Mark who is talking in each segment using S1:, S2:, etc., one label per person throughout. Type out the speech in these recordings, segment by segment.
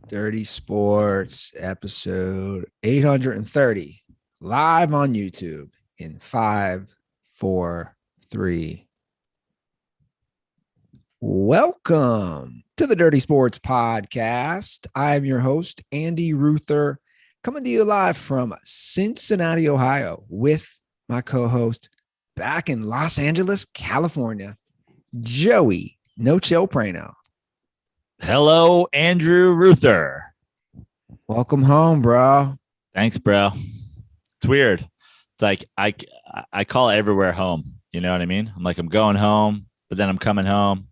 S1: Dirty Sports episode 830 live on YouTube in 5, 4, 3. Welcome to the Dirty Sports Podcast. I'm your host, Andy Ruther, coming to you live from Cincinnati, Ohio, with my co-host back in Los Angeles, California, Joey No Chill Prano.
S2: Hello, Andrew Ruther.
S1: Welcome home, bro.
S2: Thanks, bro. It's weird. It's like I call everywhere home. You know what I mean? I'm like, I'm going home, but then I'm coming home.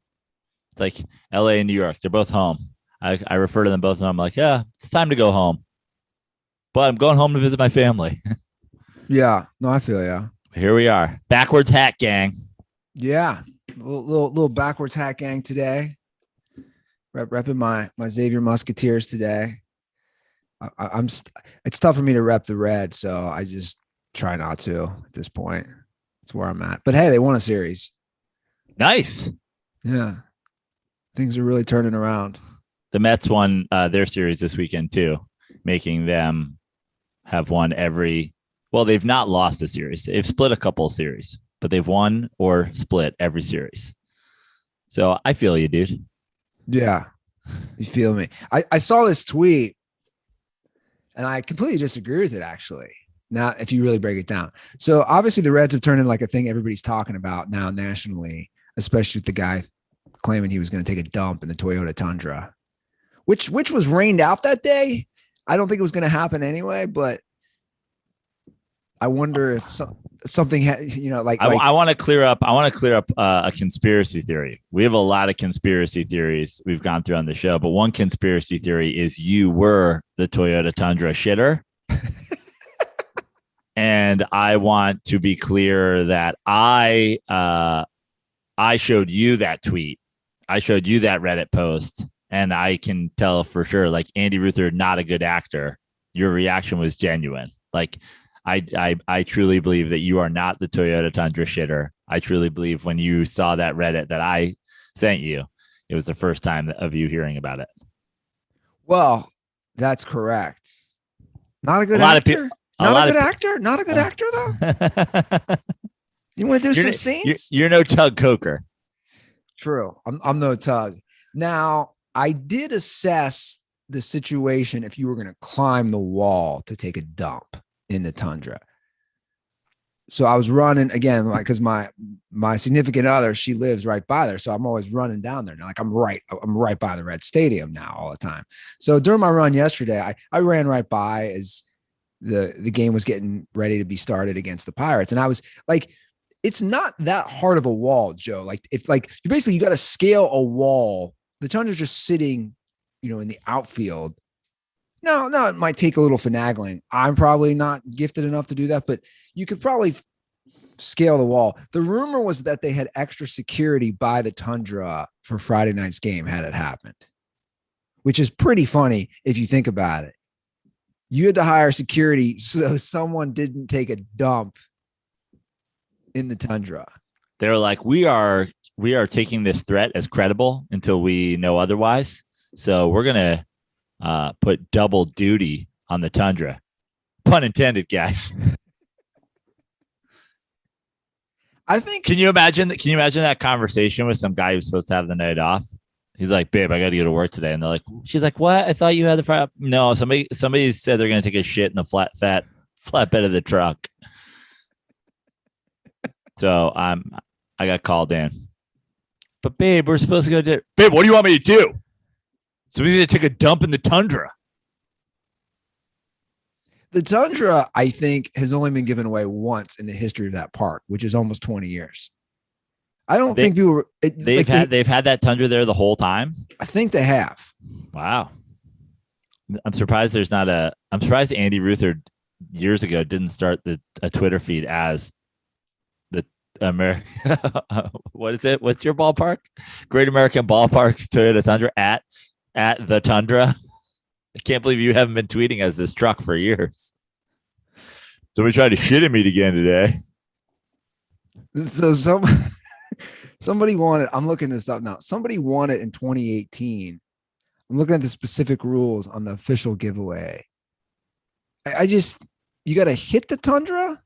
S2: It's like LA and New York. They're both home. I refer to them both, and I'm like, yeah, it's time to go home. But I'm going home to visit my family.
S1: Yeah, no, I feel ya.
S2: Here we are. Backwards hat gang.
S1: Yeah, little backwards hat gang today. Repping my Xavier Musketeers today. It's tough for me to rep the Reds, so I just try not to at this point. That's where I'm at. But hey, they won a series.
S2: Nice.
S1: Yeah, things are really turning around.
S2: The Mets won their series this weekend too, making them have won every. Well, they've not lost a series. They've split a couple of series, but they've won or split every series. So I feel you, dude.
S1: Yeah, you feel me? I saw this tweet, and I completely disagree with it, actually. Now, if you really break it down. So obviously the Reds have turned into like a thing everybody's talking about now nationally, especially with the guy claiming he was going to take a dump in the Toyota Tundra, which was rained out that day. I don't think it was going to happen anyway, but I wonder if something
S2: I want to clear up. I want to clear up a conspiracy theory. We have a lot of conspiracy theories we've gone through on the show, but one conspiracy theory is you were the Toyota Tundra shitter. And I want to be clear that I showed you that tweet. I showed you that Reddit post, and I can tell for sure, like, Andy Ruther, not a good actor. Your reaction was genuine. Like, I truly believe that you are not the Toyota Tundra shitter. I truly believe when you saw that Reddit that I sent you, it was the first time of you hearing about it.
S1: Well, that's correct. Not a good actor. Not a good actor. Not a good actor though. You want to do some scenes?
S2: You're no Tug Coker.
S1: True. I'm no Tug. Now, I did assess the situation if you were going to climb the wall to take a dump in the Tundra. So I was running again, like, because my significant other, she lives right by there. So I'm always running down there. Now, like I'm right by the Red Stadium now all the time. So during my run yesterday, I ran right by as the game was getting ready to be started against the Pirates. And I was like, it's not that hard of a wall, Joe. Like if like you basically, you got to scale a wall. The Tundra's just sitting, in the outfield. No, it might take a little finagling. I'm probably not gifted enough to do that, but you could probably scale the wall. The rumor was that they had extra security by the Tundra for Friday night's game had it happened, which is pretty funny if you think about it. You had to hire security so someone didn't take a dump in the Tundra.
S2: They're like, we are taking this threat as credible until we know otherwise. So we're going to put double duty on the Tundra. Pun intended, guys.
S1: I think.
S2: Can you imagine that conversation with some guy who's supposed to have the night off? He's like, babe, I got to go to work today. And they're like, she's like, what? I thought you had the flat. No, somebody said they're going to take a shit in the flatbed of the truck. So I got called in. But babe, we're supposed to go to. Babe, what do you want me to do? So we need to take a dump in the Tundra.
S1: The Tundra, I think, has only been given away once in the history of that park, which is almost 20 years. I don't think people
S2: they've had that Tundra there the whole time.
S1: I think they have.
S2: Wow. I'm surprised I'm surprised Andy Ruther years ago didn't start a Twitter feed as the America. What is it? What's your ballpark? Great American Ballparks Toyota Tundra at the Tundra. I can't believe you haven't been tweeting as this truck for years. Somebody tried to shit at me again today.
S1: So somebody wanted, I'm looking this up now. Somebody won it in 2018 I'm looking at the specific rules on the official giveaway. I just, you got to hit the Tundra.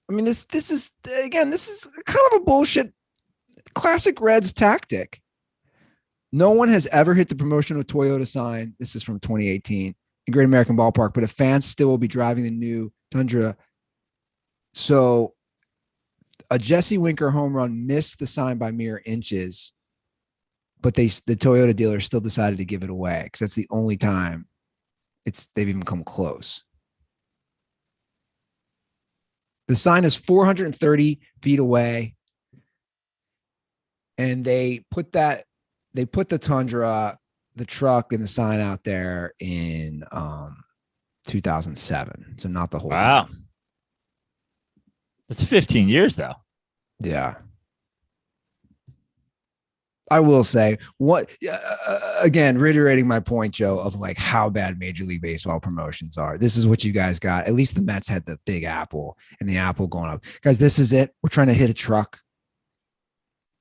S1: I mean, this is again, this is kind of a bullshit classic Reds tactic. No one has ever hit the promotional Toyota sign. This is from 2018 in Great American Ballpark, but a fan still will be driving the new Tundra. So a Jesse Winker home run missed the sign by mere inches, but the Toyota dealer still decided to give it away because that's the only time they've even come close. The sign is 430 feet away, and they put the Tundra, the truck, and the sign out there in 2007. So not the whole time.
S2: It's 15 years though.
S1: Yeah. I will say again, reiterating my point, Joe, of like how bad Major League Baseball promotions are. This is what you guys got. At least the Mets had the big apple and the apple going up. Guys, this is it. We're trying to hit a truck.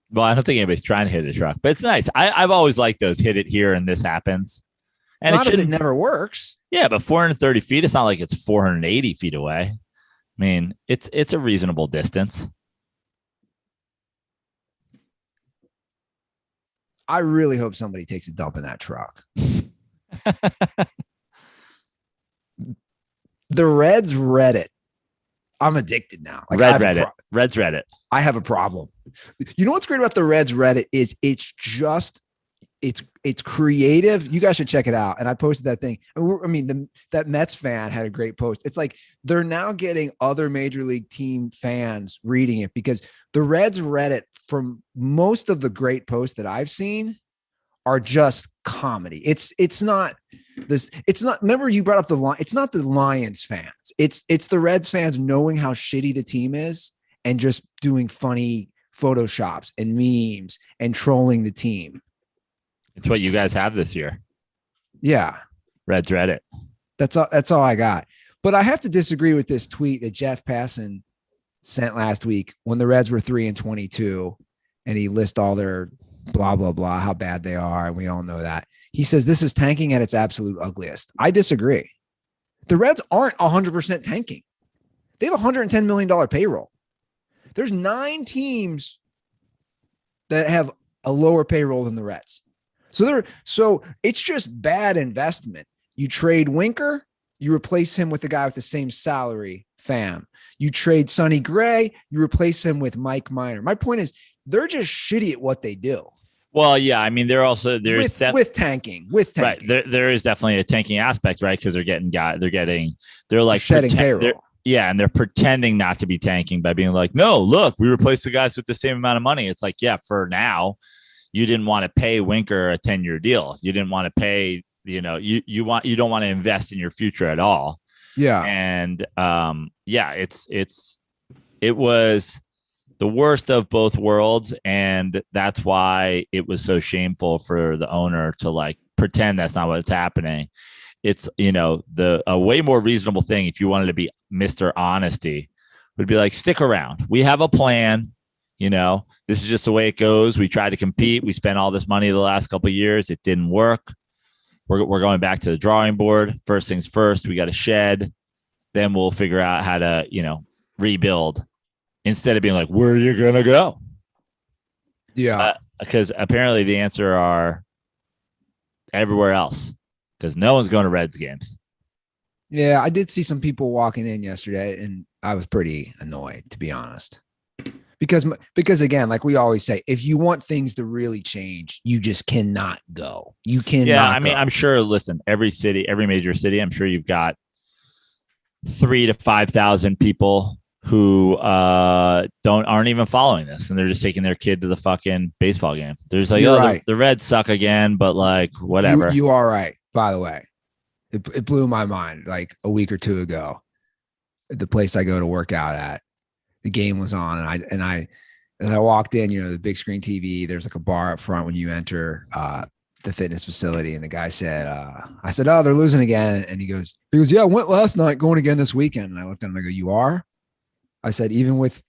S2: Well, I don't think anybody's trying to hit a truck, but it's nice. I've always liked those hit it here and this happens. And
S1: it never works.
S2: Yeah, but 430 feet, it's not like it's 480 feet away. I mean, it's a reasonable distance.
S1: I really hope somebody takes a dump in that truck. The Reds Reddit. I'm addicted now.
S2: Like Reds Reddit.
S1: I have a problem. You know what's great about the Reds Reddit is it's creative. You guys should check it out. And I posted that thing. That Mets fan had a great post. It's like they're now getting other major league team fans reading it because the Reds Reddit, from most of the great posts that I've seen, are just comedy. It's not. Remember you brought up the line. It's not the Lions fans. It's the Reds fans knowing how shitty the team is and just doing funny photoshops and memes and trolling the team.
S2: It's what you guys have this year.
S1: Yeah.
S2: Reds Reddit.
S1: That's all I got. But I have to disagree with this tweet that Jeff Passan sent last week when the Reds were 3-22 and he lists all their blah, blah, blah, how bad they are. And we all know that. He says this is tanking at its absolute ugliest. I disagree. The Reds aren't 100% tanking. They have a $110 million payroll. There's 9 teams that have a lower payroll than the Reds. So it's just bad investment. You trade Winker, you replace him with the guy with the same salary, Fam. You trade Sonny Gray, you replace him with Mike Minor. My point is they're just shitty at what they do.
S2: Well, yeah, I mean, there's
S1: with tanking.
S2: Right. There is definitely a tanking aspect, right? Because they're like
S1: shedding payroll.
S2: Yeah, and they're pretending not to be tanking by being like, no, look, we replaced the guys with the same amount of money. It's like, yeah, for now, you didn't want to pay Winker a 10-year deal. You didn't want to pay, you don't want to invest in your future at all.
S1: Yeah.
S2: And it was the worst of both worlds. And that's why it was so shameful for the owner to like pretend that's not what's happening. It's, a way more reasonable thing if you wanted to be Mr. Honesty would be like, stick around. We have a plan. This is just the way it goes. We tried to compete. We spent all this money the last couple of years. It didn't work. We're going back to the drawing board. First things first, we got to shed. Then we'll figure out how to, rebuild instead of being like, where are you going to go?
S1: Yeah.
S2: Because apparently the answer are everywhere else because no one's going to Reds games.
S1: Yeah. I did see some people walking in yesterday and I was pretty annoyed, to be honest. Because again, like we always say, if you want things to really change, you just cannot go. You cannot.
S2: Yeah, I mean, I'm sure. Listen, every major city, I'm sure you've got 3,000 to 5,000 people who aren't even following this, and they're just taking their kid to the fucking baseball game. There's like, right. the Reds suck again, but like whatever.
S1: You are right. By the way, it blew my mind. Like a week or two ago, at the place I go to work out at. The game was on and I walked in, the big screen TV, there's like a bar up front when you enter the fitness facility. And the guy said, I said, oh, they're losing again. And he goes, yeah, I went last night, going again this weekend. And I looked at him, I go, you are? I said, even with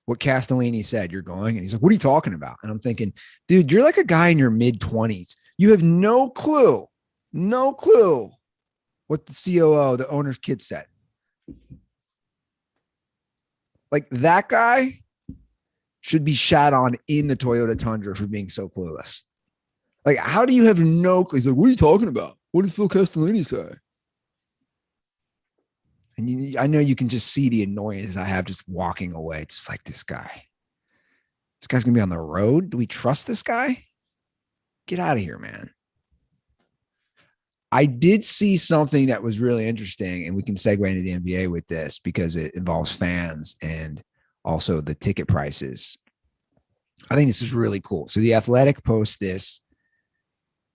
S1: what Castellini said, you're going? And he's like, what are you talking about? And I'm thinking, dude, you're like a guy in your mid-20s You have no clue what the COO, the owner's kid, said. Like, that guy should be shat on in the Toyota Tundra for being so clueless. Like, how do you have no clue? He's like, what are you talking about? What did Phil Castellini say? And I know you can just see the annoyance I have just walking away. It's just like, this guy's going to be on the road. Do we trust this guy? Get out of here, man. I did see something that was really interesting, and we can segue into the NBA with this because it involves fans and also the ticket prices. I think this is really cool. So The Athletic posts this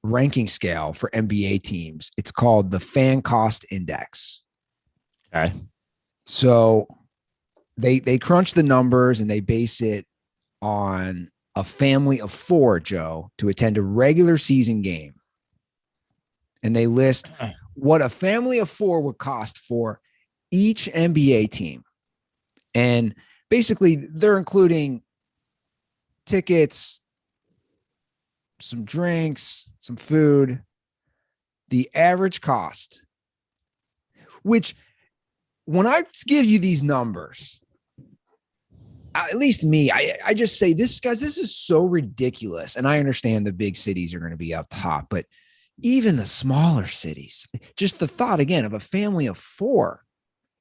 S1: ranking scale for NBA teams. It's called the Fan Cost Index.
S2: Okay.
S1: So they crunch the numbers and they base it on a family of 4, Joe, to attend a regular season game. And they list what a family of 4 would cost for each NBA team. And basically, they're including tickets, some drinks, some food, the average cost, which when I give you these numbers, at least me, I just say this, guys, this is so ridiculous. And I understand the big cities are going to be up top, but even the smaller cities, just the thought again of a family of 4,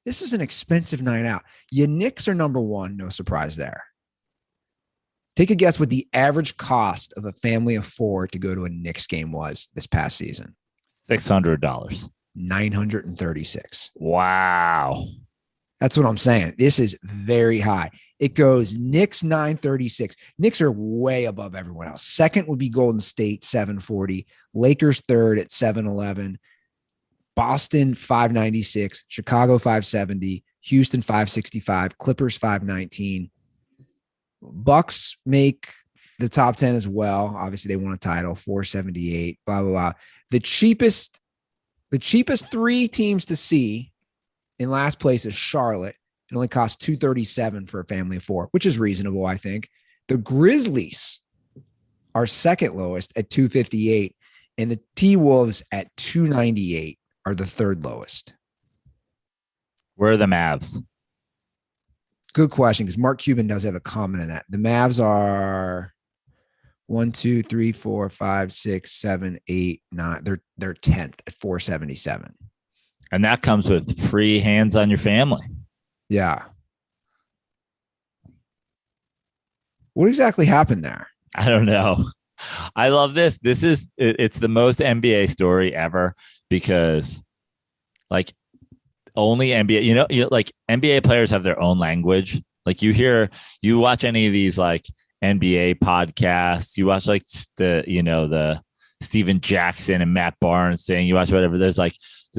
S1: this is an expensive night out. Your Knicks are number 1. No surprise there. Take a guess what the average cost of a family of 4 to go to a Knicks game was this past season.
S2: $600.
S1: $936.
S2: Wow.
S1: That's what I'm saying. This is very high. It goes Knicks 936. Knicks are way above everyone else. Second would be Golden State 740. Lakers third at 711. Boston 596. Chicago 570. Houston 565. Clippers 519. Bucks make the top 10 as well. Obviously, they won a title, 478. Blah blah blah. The cheapest 3 teams to see in last place is Charlotte. It only costs $237 for a family of 4, which is reasonable, I think. The Grizzlies are second lowest at $258, and the T-Wolves at $298 are the third lowest.
S2: Where are the Mavs?
S1: Good question, because Mark Cuban does have a comment in that. The Mavs are 1, 2, 3, 4, 5, 6, 7, 8, 9. They're 10th at 477.
S2: And that comes with free hands on your family.
S1: Yeah. What exactly happened there?
S2: I don't know. I love this. It's the most NBA story ever because like only NBA, like NBA players have their own language. Like you watch any of these like NBA podcasts, you watch like the Steven Jackson and Matt Barnes thing, you watch whatever. There's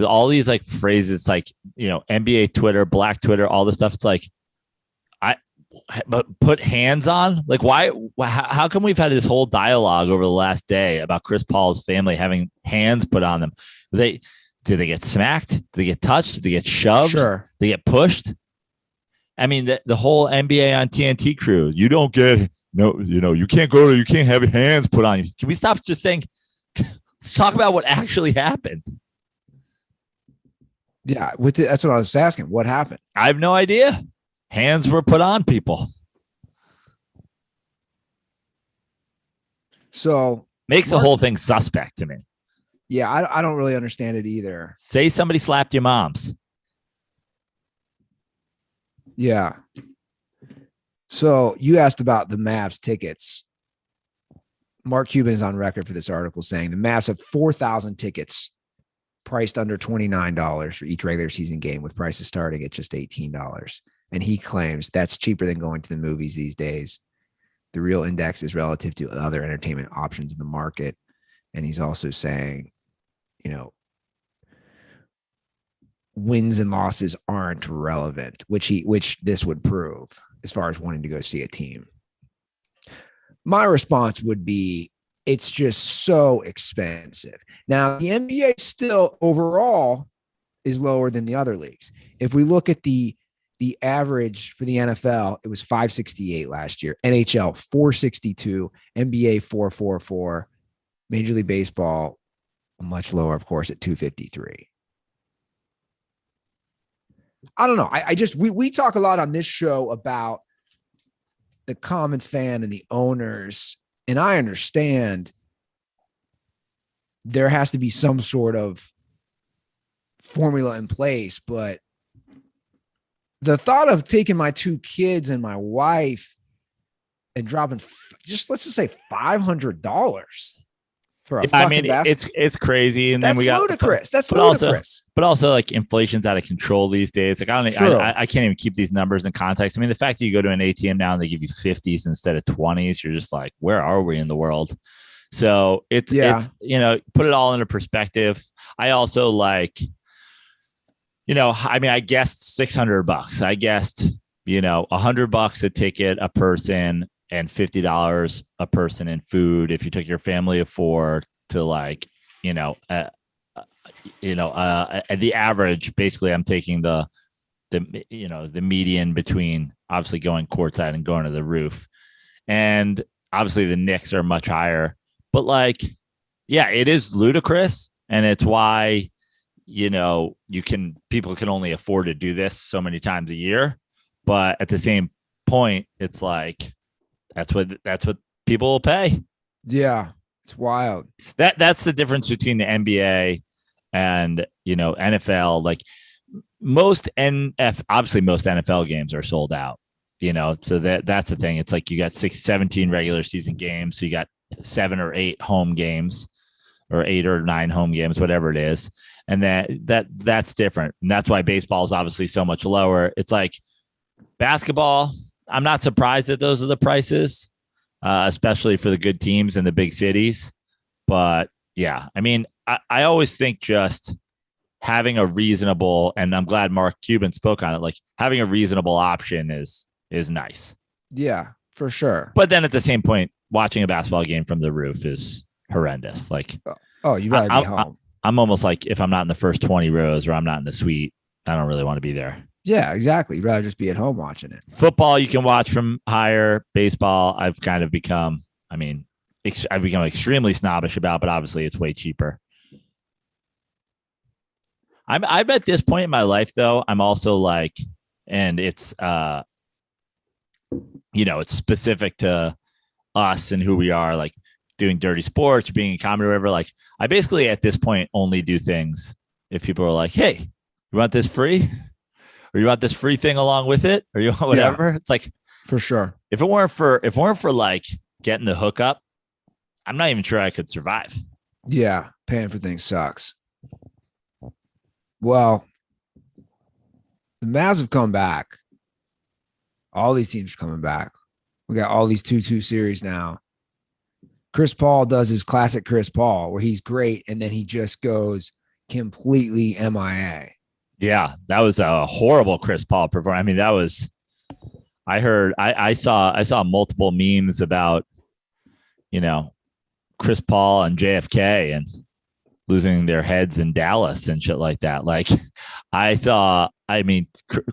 S2: all these like phrases, like, NBA Twitter, Black Twitter, all this stuff. It's like, but put hands on, like, why, how come we've had this whole dialogue over the last day about Chris Paul's family having hands put on them? Did they get smacked? Did they get touched? Did they get shoved?
S1: Sure.
S2: Did they get pushed? I mean, the whole NBA on TNT crew, you can't have your hands put on you. Can we stop just saying, let's talk about what actually happened?
S1: Yeah, that's what I was asking. What happened?
S2: I have no idea. Hands were put on people.
S1: So
S2: makes the whole thing suspect to me.
S1: Yeah, I don't really understand it either.
S2: Say somebody slapped your moms.
S1: Yeah. So you asked about the Mavs tickets. Mark Cuban is on record for this article saying the Mavs have 4,000 tickets priced under $29 for each regular season game, with prices starting at just $18. And he claims that's cheaper than going to the movies these days. The real index is relative to other entertainment options in the market. And he's also saying, wins and losses aren't relevant, which this would prove as far as wanting to go see a team. My response would be, it's just so expensive. Now, the NBA still overall is lower than the other leagues. If we look at the average for the NFL, it was 568 last year. NHL 462, NBA 444. Major League Baseball, much lower, of course, at 253. I don't know. I just we talk a lot on this show about the common fan and the owners, and I understand there has to be some sort of formula in place, but the thought of taking my 2 kids and my wife and dropping let's just say $500 for a fucking basket.
S2: It's crazy, and
S1: that's
S2: then we got
S1: ludicrous. That's ludicrous.
S2: But also, like, inflation's out of control these days. Like, I can't even keep these numbers in context. I mean, the fact that you go to an ATM now and they give you 50s instead of 20s, you're just like, where are we in the world? So it's put it all into perspective. I also like, I guessed $600. I guessed, $100 a ticket a person and $50 a person in food. If you took your family of 4 to, like, the average, basically I'm taking the median between obviously going courtside and going to the roof. And obviously the Knicks are much higher, but, like, yeah, it is ludicrous. And it's why, people can only afford to do this so many times a year. But at the same point, it's like, that's what people will pay.
S1: Yeah. It's wild.
S2: That's the difference between the NBA and, NFL. Like, obviously most NFL games are sold out, so that's the thing. It's like you got 17 regular season games. So you got 7 or 8 home games, or 8 or 9 home games, whatever it is. And that's different. And that's why baseball is obviously so much lower. It's like basketball. I'm not surprised that those are the prices, especially for the good teams in the big cities. But yeah, I mean, I always think just having a reasonable, and I'm glad Mark Cuban spoke on it, like having a reasonable option is nice.
S1: Yeah, for sure.
S2: But then at the same point, watching a basketball game from the roof is horrendous. Like,
S1: you gotta be home.
S2: I'm almost like, if I'm not in the first 20 rows or I'm not in the suite, I don't really want to be there.
S1: Yeah, exactly. You'd rather just be at home watching it.
S2: Football, you can watch from higher. Baseball, I've kind of become, I've become extremely snobbish about, but obviously it's way cheaper. I'm at this point in my life, though, I'm also like, and it's, it's specific to us and who we are, like doing dirty sports, being in comedy or whatever. Like, I basically at this point only do things if people are like, hey, you want this free? Or you want this free thing along with it? Or you want whatever? Yeah, it's like,
S1: for sure.
S2: If it weren't for like getting the hookup, I'm not even sure I could survive.
S1: Yeah. Paying for things sucks. Well, the Mavs have come back. All these teams are coming back. We got all these 2-2 series now. Chris Paul does his classic Chris Paul, where he's great, and then he just goes completely MIA.
S2: Yeah, that was a horrible Chris Paul performance. I mean, that was, I saw multiple memes about, Chris Paul and JFK and losing their heads in Dallas and shit like that. Like,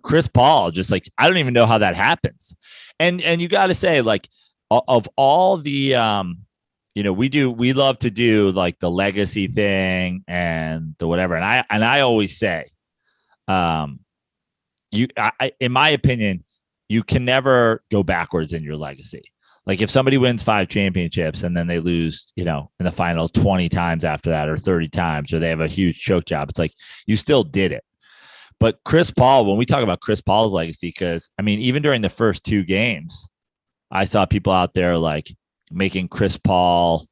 S2: Chris Paul, just like, I don't even know how that happens. And you got to say, like, of all the, we love to do like the legacy thing and the whatever. And I always say, in my opinion, you can never go backwards in your legacy. Like, if somebody wins 5 championships and then they lose, in the final 20 times after that, or 30 times, or they have a huge choke job, it's like, you still did it. But Chris Paul, when we talk about Chris Paul's legacy, because even during the first 2 games, I saw people out there like making Chris Paul,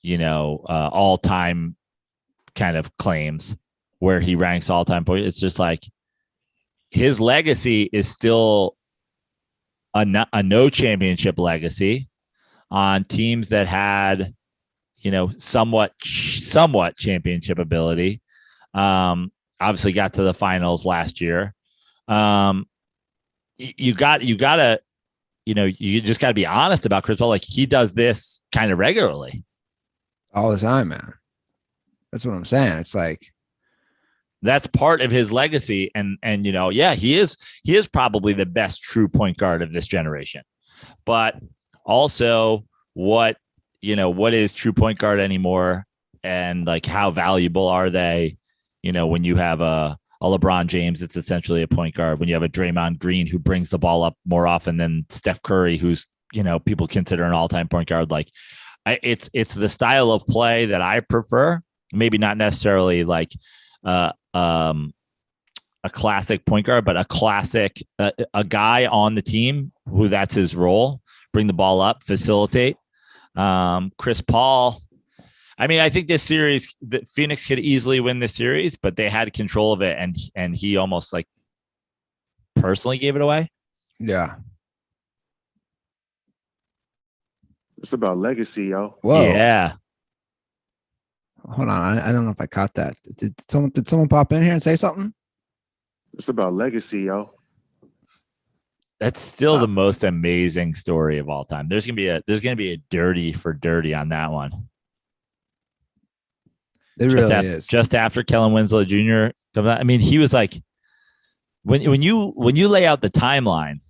S2: all-time kind of claims where he ranks all-time points. It's just like, his legacy is still a no championship legacy on teams that had, somewhat championship ability. Obviously got to the finals last year. You just got to be honest about Chris Paul. Like, he does this kind of regularly.
S1: All the time, man. That's what I'm saying. It's like,
S2: that's part of his legacy. And he is probably the best true point guard of this generation. But also, what what is true point guard anymore, and like how valuable are they? When you have a LeBron James, it's essentially a point guard. When you have a Draymond Green who brings the ball up more often than Steph Curry, who's people consider an all-time point guard, like it's the style of play that I prefer. Maybe not necessarily like a classic point guard, but a classic a guy on the team who that's his role: bring the ball up, facilitate. Chris Paul. I mean, I think this series, that Phoenix could easily win this series, but they had control of it, and he almost like personally gave it away.
S1: Yeah.
S3: It's about legacy, yo.
S1: Whoa.
S2: Yeah.
S1: Hold on. I don't know if I caught that. Did someone pop in here and say something?
S3: It's about legacy, yo.
S2: That's still the most amazing story of all time. There's gonna be a dirty for dirty on that one.
S1: It really is.
S2: Just after Kellen Winslow Jr. comes out. I mean, he was like, when you lay out the timeline,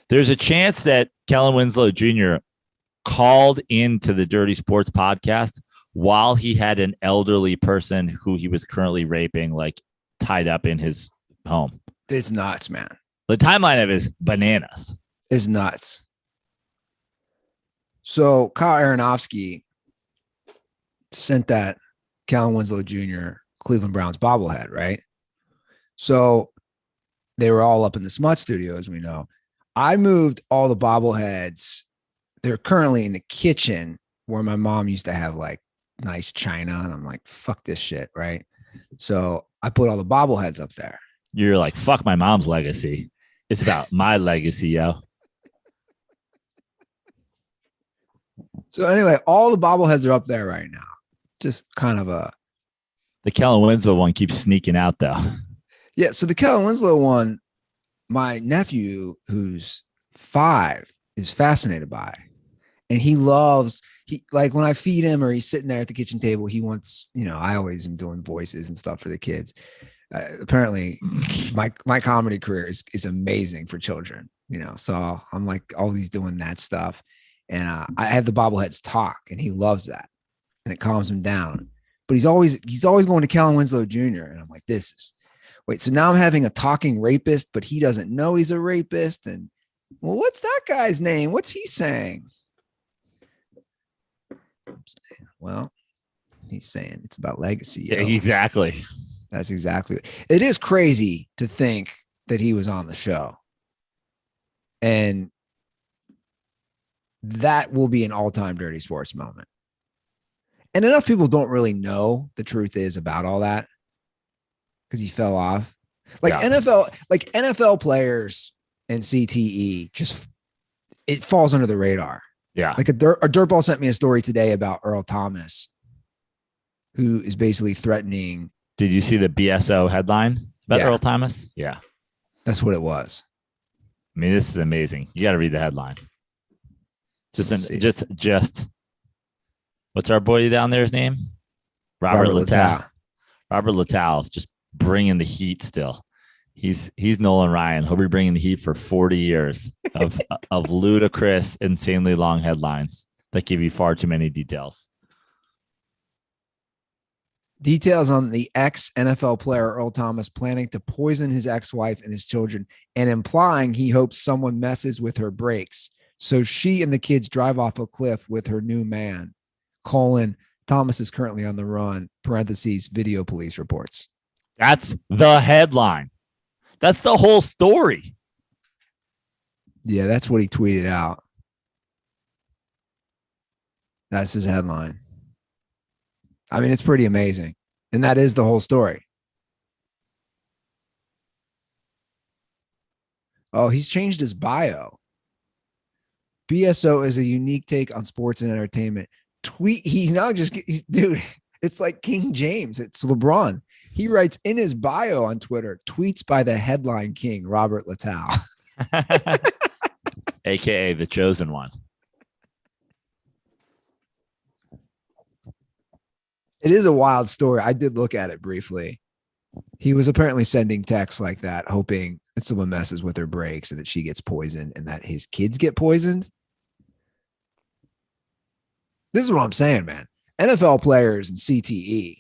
S2: there's a chance that Kellen Winslow Jr. called into the Dirty Sports podcast while he had an elderly person who he was currently raping, like tied up in his home.
S1: It's nuts, man.
S2: The timeline of it is bananas.
S1: It's nuts. So Kyle Aronofsky sent that Kellen Winslow Jr. Cleveland Browns bobblehead, right? So they were all up in the Smut studio, as we know. I moved all the bobbleheads. They're currently in the kitchen where my mom used to have like nice china. And I'm like, fuck this shit, right? So I put all the bobbleheads up there.
S2: You're like, fuck my mom's legacy. It's about my legacy, yo.
S1: So anyway, all the bobbleheads are up there right now. Just kind of
S2: the Kellen Winslow one keeps sneaking out though.
S1: Yeah. So the Kellen Winslow one, my nephew, who's 5, is fascinated by, and he like when I feed him or he's sitting there at the kitchen table, he wants, I always am doing voices and stuff for the kids. Apparently my comedy career is amazing for children, so I'm like always doing that stuff. And I have the bobbleheads talk, and he loves that. And it calms him down. But he's always going to Kellen Winslow Jr. And I'm like, so now I'm having a talking rapist, but he doesn't know he's a rapist. And well, what's that guy's name? What's he saying? Well, he's saying it's about legacy.
S2: Yeah, exactly.
S1: That's exactly. It is crazy to think that he was on the show. And that will be an all-time Dirty Sports moment. And enough people don't really know the truth is about all that because he fell off. Like NFL players and CTE, just it falls under the radar.
S2: Yeah.
S1: Like a DirtBall sent me a story today about Earl Thomas, who is basically threatening.
S2: Did you see the BSO headline about Earl Thomas? Yeah.
S1: That's what it was.
S2: I mean, this is amazing. You got to read the headline. Just what's our boy down there's name? Robert Littell. Robert Littell just bringing the heat still. He's Nolan Ryan. He'll be bringing the heat for 40 years of ludicrous, insanely long headlines that give you far too many details.
S1: Details on the ex-NFL player Earl Thomas planning to poison his ex-wife and his children and implying he hopes someone messes with her brakes so she and the kids drive off a cliff with her new man. Thomas is currently on the run, parentheses, video police reports.
S2: That's the headline. That's the whole story.
S1: Yeah, that's what he tweeted out. That's his headline. I mean, it's pretty amazing. And that is the whole story. Oh, he's changed his bio. BSO is a unique take on sports and entertainment. Dude, it's like King James. It's LeBron. He writes in his bio on Twitter, tweets by the headline king, Robert Littell.
S2: AKA the chosen one.
S1: It is a wild story. I did look at it briefly. He was apparently sending texts like that, hoping that someone messes with her brakes and that she gets poisoned and that his kids get poisoned. This is what I'm saying, man. NFL players and CTE.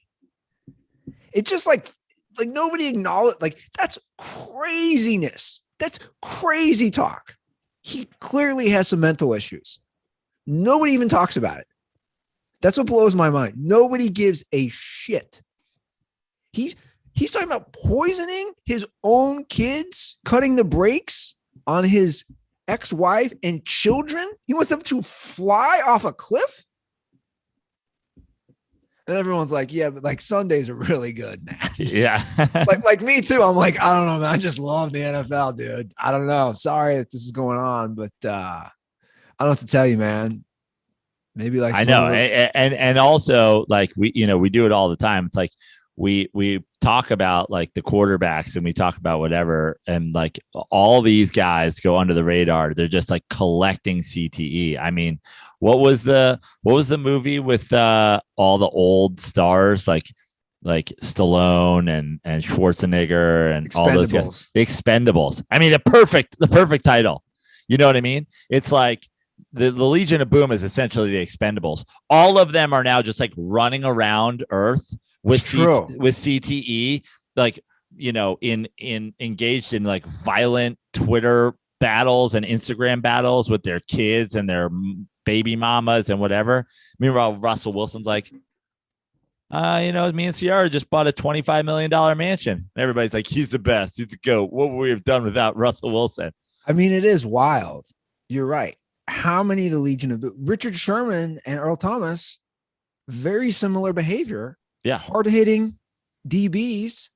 S1: It's just like nobody acknowledged. Like, that's craziness. That's crazy talk. He clearly has some mental issues. Nobody even talks about it. That's what blows my mind. Nobody gives a shit. He's talking about poisoning his own kids, cutting the brakes on his ex-wife and children. He wants them to fly off a cliff. And everyone's like, yeah, but like Sundays are really good, man.
S2: Yeah.
S1: like me too. I'm like, I don't know, man. I just love the NFL, dude. I don't know. Sorry that this is going on, but I don't know what to tell you, man. Maybe like
S2: I know. And also like we do it all the time. It's like we talk about like the quarterbacks and we talk about whatever. And like all these guys go under the radar. They're just like collecting CTE. I mean, what was the movie with all the old stars like Stallone and Schwarzenegger and all those guys? The Expendables. I mean, the perfect title. You know what I mean? It's like the Legion of Boom is essentially the Expendables. All of them are now just like running around Earth with CTE, like, you know, in engaged in like violent Twitter battles and Instagram battles with their kids and their baby mamas and whatever. Meanwhile, Russell Wilson's like, me and Ciara just bought a $25 million mansion. And everybody's like, he's the best. He's the GOAT. What would we have done without Russell Wilson?
S1: I mean, it is wild. You're right. How many of the Legion of Richard Sherman and Earl Thomas, very similar behavior.
S2: Yeah.
S1: Hard-hitting DBs.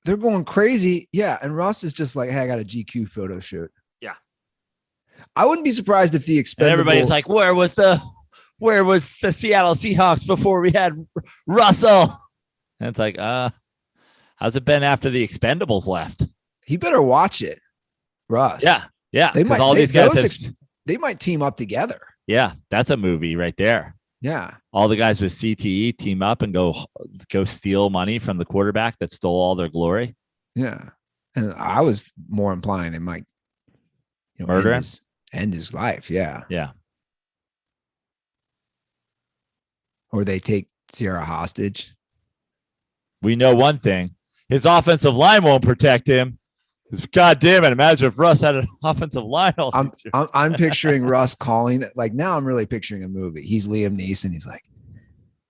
S1: They're going crazy. Yeah. And Russ is just like, hey, I got a GQ photo shoot.
S2: Yeah.
S1: I wouldn't be surprised if the Expendables.
S2: And everybody's like, where was the Seattle Seahawks before we had Russell? And it's like, how's it been after the Expendables left?
S1: He better watch it, Russ.
S2: Yeah. Yeah.
S1: They might,
S2: all these guys
S1: they might team up together.
S2: Yeah. That's a movie right there.
S1: Yeah.
S2: All the guys with CTE team up and go steal money from the quarterback that stole all their glory.
S1: Yeah. And I was more implying they might
S2: murder him,
S1: end his life. Yeah.
S2: Yeah.
S1: Or they take Ciara hostage.
S2: We know one thing. His offensive line won't protect him. God damn it. Imagine if Russ had an offensive line.
S1: I'm picturing Russ calling that. Like, now I'm really picturing a movie. He's Liam Neeson. He's like,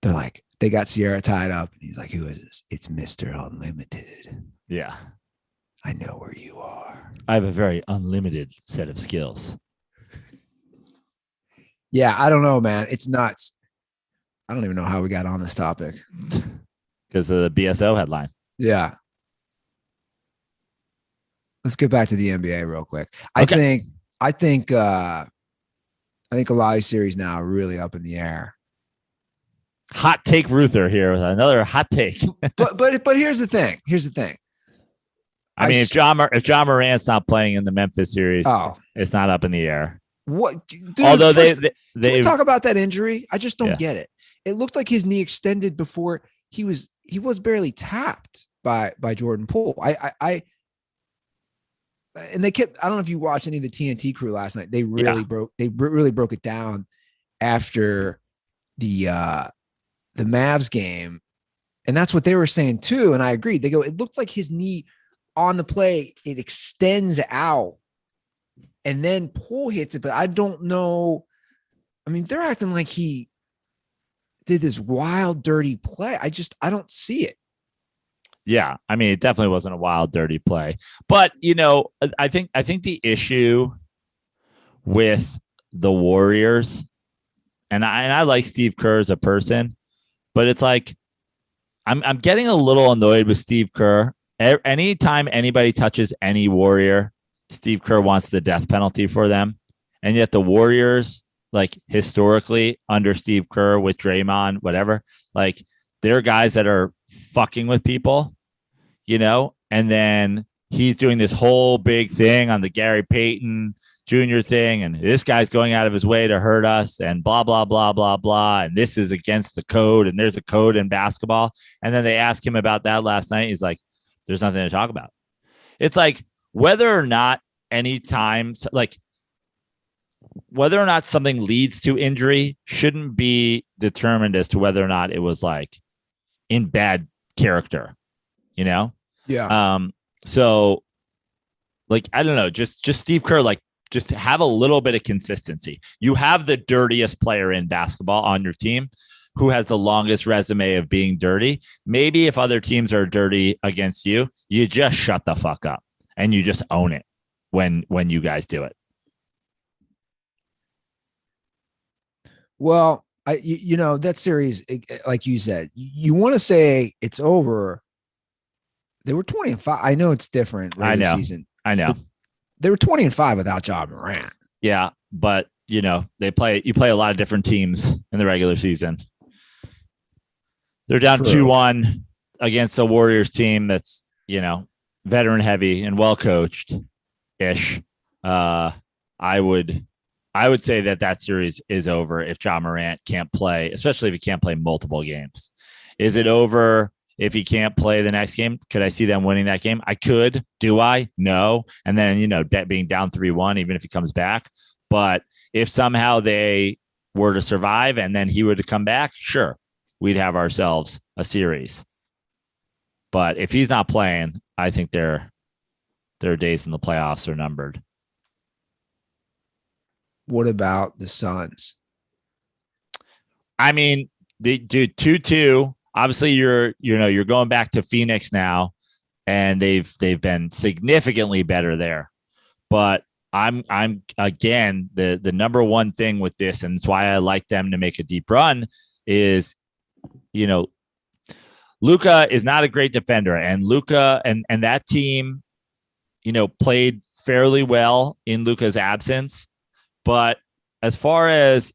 S1: they're like, they got Ciara tied up. And he's like, who is this? It's Mr. Unlimited.
S2: Yeah.
S1: I know where you are.
S2: I have a very unlimited set of skills.
S1: Yeah. I don't know, man. It's nuts. I don't even know how we got on this topic.
S2: Because of the BSO headline.
S1: Yeah. Let's get back to the NBA real quick. I think a lot of these series now are really up in the air.
S2: Hot take Ruther here with another hot take.
S1: but here's the thing.
S2: I mean, if Ja Morant's not playing in the Memphis series, it's not up in the air.
S1: What? Dude,
S2: although
S1: can we talk about that injury? I just don't get it. It looked like his knee extended before he was barely tapped by Jordan Poole. And they kept, I don't know if you watched any of the TNT crew last night. They really broke it down after the Mavs game. And that's what they were saying too. And I agree. They go, it looked like his knee on the play, it extends out and then Poole hits it. But I don't know. I mean, they're acting like he did this wild, dirty play. I don't see it.
S2: Yeah, I mean, it definitely wasn't a wild, dirty play. But, I think the issue with the Warriors, and I like Steve Kerr as a person, but it's like I'm getting a little annoyed with Steve Kerr. Anytime anybody touches any Warrior, Steve Kerr wants the death penalty for them. And yet the Warriors, like historically under Steve Kerr with Draymond, whatever, like they're guys that are fucking with people, and then he's doing this whole big thing on the Gary Payton Jr. thing. And this guy's going out of his way to hurt us and blah, blah, blah, blah, blah. And this is against the code. And there's a code in basketball. And then they asked him about that last night. He's like, there's nothing to talk about. It's like whether or not any time, like whether or not something leads to injury shouldn't be determined as to whether or not it was like in bad character, you know?
S1: Yeah.
S2: So like, I don't know, just Steve Kerr, like just have a little bit of consistency. You have the dirtiest player in basketball on your team who has the longest resume of being dirty. Maybe if other teams are dirty against you, you just shut the fuck up and you just own it when you guys do it.
S1: Well, that series, like you said, you want to say it's over. They were 20-5. I know it's different.
S2: I know.
S1: Season.
S2: I know.
S1: They were 20-5 without Ja Morant.
S2: Yeah, but you play a lot of different teams in the regular season. They're down 2-1 against a Warriors team that's, veteran heavy and well coached ish. I would say that series is over if Ja Morant can't play, especially if he can't play multiple games. Is it over if he can't play the next game? Could I see them winning that game? I could. Do I? No. And then, being down 3-1, even if he comes back. But if somehow they were to survive and then he were to come back, sure, we'd have ourselves a series. But if he's not playing, I think their days in the playoffs are numbered.
S1: What about the Suns?
S2: I mean, they do 2-2. Obviously, you're going back to Phoenix now, and they've been significantly better there. But I'm again the number one thing with this, and it's why I like them to make a deep run is, Luka is not a great defender, and Luka and that team, played fairly well in Luka's absence. But as far as,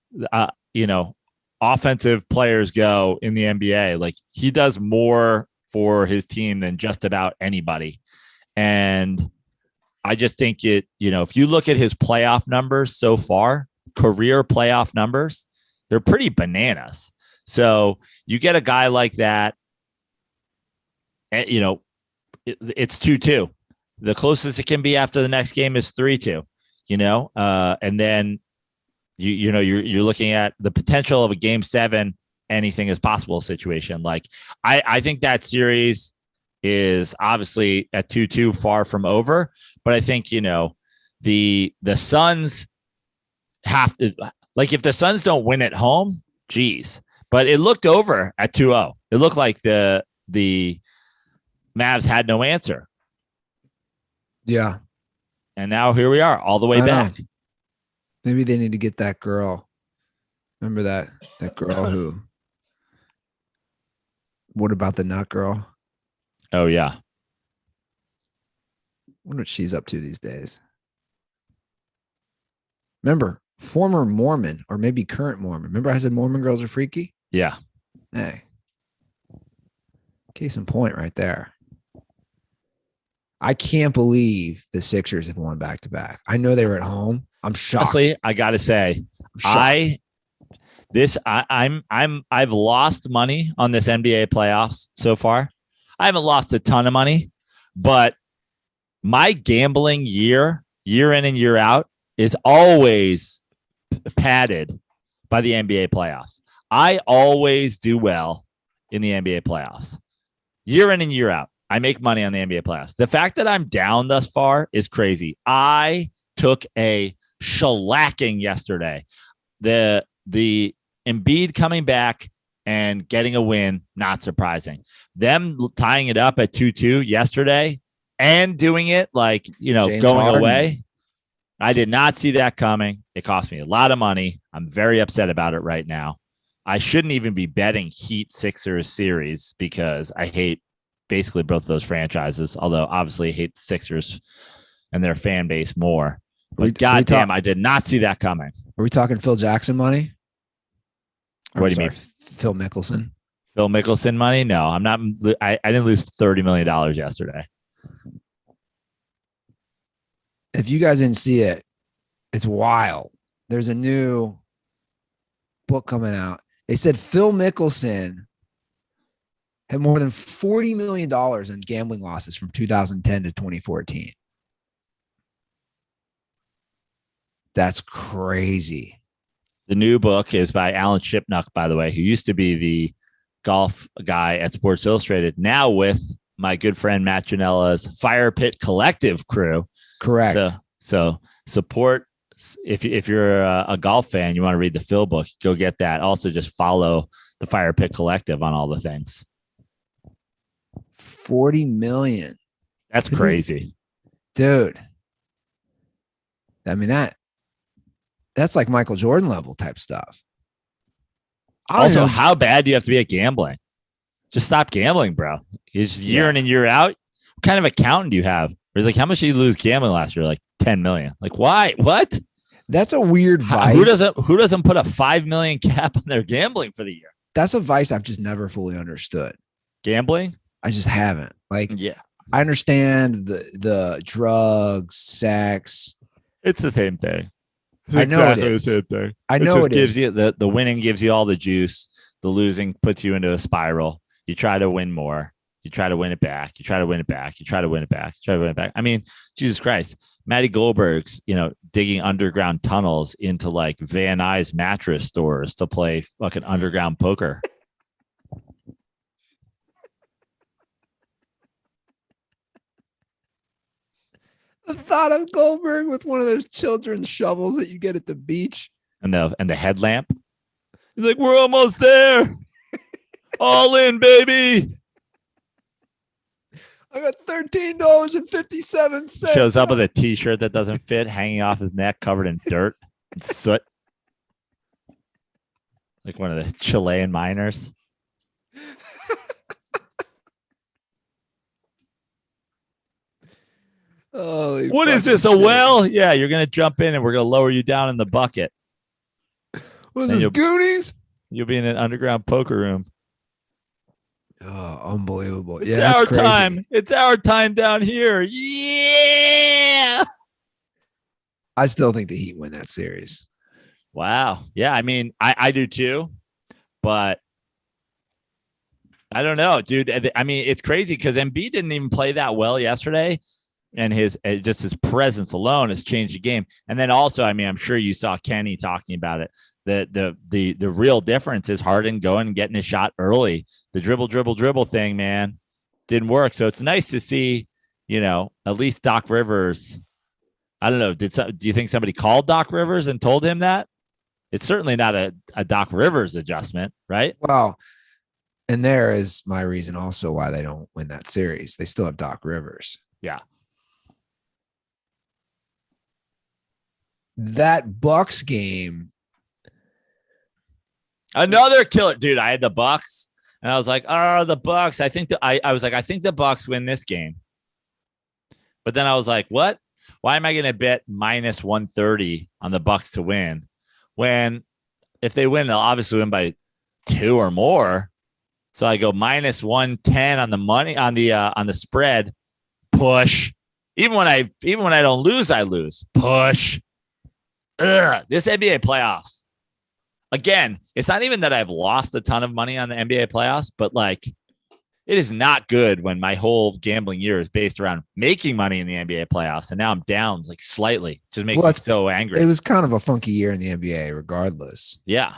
S2: offensive players go in the NBA, like he does more for his team than just about anybody. And I just think if you look at his playoff numbers so far, career playoff numbers, they're pretty bananas. So you get a guy like that, and, it's 2-2. The closest it can be after the next game is 3-2. And then you're looking at the potential of a game 7, anything is possible situation. Like I think that series is obviously at 2-2 far from over, but I think, the Suns have to, like, if the Suns don't win at home, geez, but it looked over at 2-0. It looked like the Mavs had no answer.
S1: Yeah.
S2: And now here we are all the way back.
S1: Maybe they need to get that girl. Remember that girl who? What about the nut girl?
S2: Oh yeah.
S1: I wonder what she's up to these days. Remember, former Mormon or maybe current Mormon. Remember I said Mormon girls are freaky?
S2: Yeah.
S1: Hey. Case in point right there. I can't believe the Sixers have won back-to-back. I know they were at home. I'm shocked.
S2: Honestly, I gotta say, I've lost money on this NBA playoffs so far. I haven't lost a ton of money, but my gambling year in and year out is always padded by the NBA playoffs. I always do well in the NBA playoffs. Year in and year out, I make money on the NBA playoffs. The fact that I'm down thus far is crazy. I took a shellacking yesterday. The Embiid coming back and getting a win, not surprising. Them tying it up at 2-2 yesterday and doing it like, James going Harden away. I did not see that coming. It cost me a lot of money. I'm very upset about it right now. I shouldn't even be betting Heat Sixers series because I hate basically both of those franchises, although obviously I hate the Sixers and their fan base more. But goddamn, I did not see that coming.
S1: Are we talking Phil Jackson money?
S2: What do you mean?
S1: Phil Mickelson.
S2: Phil Mickelson money? No, I'm not. I didn't lose $30 million yesterday.
S1: If you guys didn't see it, it's wild. There's a new book coming out. They said Phil Mickelson had more than $40 million in gambling losses from 2010 to 2014. That's crazy.
S2: The new book is by Alan Shipnuck, by the way, who used to be the golf guy at Sports Illustrated, now with my good friend Matt Gianella's Fire Pit Collective crew.
S1: Correct.
S2: So support. If you're a golf fan, you want to read the Phil book, go get that. Also, just follow the Fire Pit Collective on all the things.
S1: 40 million.
S2: That's crazy.
S1: Dude. I mean, that's like Michael Jordan level type stuff.
S2: Also, how bad do you have to be at gambling? Just stop gambling, bro. It's year in and year out. What kind of accountant do you have? It's like, how much did you lose gambling last year? Like 10 million. Like, why? What?
S1: That's a weird vice.
S2: Who doesn't put a 5 million cap on their gambling for the year?
S1: That's a vice I've just never fully understood.
S2: Gambling?
S1: I just haven't. Like,
S2: yeah,
S1: I understand the drugs, sex.
S2: It's the same thing.
S1: I know
S2: exactly
S1: it is.
S2: the same thing.
S1: I know
S2: it gives you the winning gives you all the juice. The losing puts you into a spiral. You try to win more. You try to win it back. You try to win it back. You try to win it back. You try to win it back. I mean, Jesus Christ, Matty Goldberg's, digging underground tunnels into like Van Nuys mattress stores to play fucking underground poker.
S1: The thought of Goldberg with one of those children's shovels that you get at the beach.
S2: And the headlamp. He's like, we're almost there. All in, baby.
S1: I got $13.57.
S2: Shows up with a t-shirt that doesn't fit, hanging off his neck, covered in dirt and soot. Like one of the Chilean miners. What is this? A well? Yeah, you're gonna jump in and we're gonna lower you down in the bucket.
S1: Was this Goonies?
S2: You'll be in an underground poker room.
S1: Oh, unbelievable.
S2: It's our time. It's our time down here. Yeah.
S1: I still think the Heat win that series.
S2: Wow. Yeah, I mean, I do too, but I don't know, dude. I mean, it's crazy because Embiid didn't even play that well yesterday. And his presence alone has changed the game. And then also, I mean, I'm sure you saw Kenny talking about it. The real difference is Harden going and getting his shot early. The dribble thing, man, didn't work. So it's nice to see, at least Doc Rivers. I don't know. Do you think somebody called Doc Rivers and told him that? It's certainly not a Doc Rivers adjustment, right?
S1: Well, and there is my reason also why they don't win that series. They still have Doc Rivers.
S2: Yeah.
S1: That Bucks game.
S2: Another killer, dude. I had the Bucks and I was like, oh, the Bucks. I think I was like, I think the Bucks win this game. But then I was like, what? Why am I going to bet minus 130 on the Bucks to win when if they win, they'll obviously win by 2 or more. So I go minus 110 on the money on the spread. Push. Even when I don't lose, I lose. Push. This NBA playoffs. Again, it's not even that I've lost a ton of money on the NBA playoffs, but like it is not good when my whole gambling year is based around making money in the NBA playoffs. And now I'm down like slightly. Just makes me so angry.
S1: It was kind of a funky year in the NBA regardless.
S2: Yeah.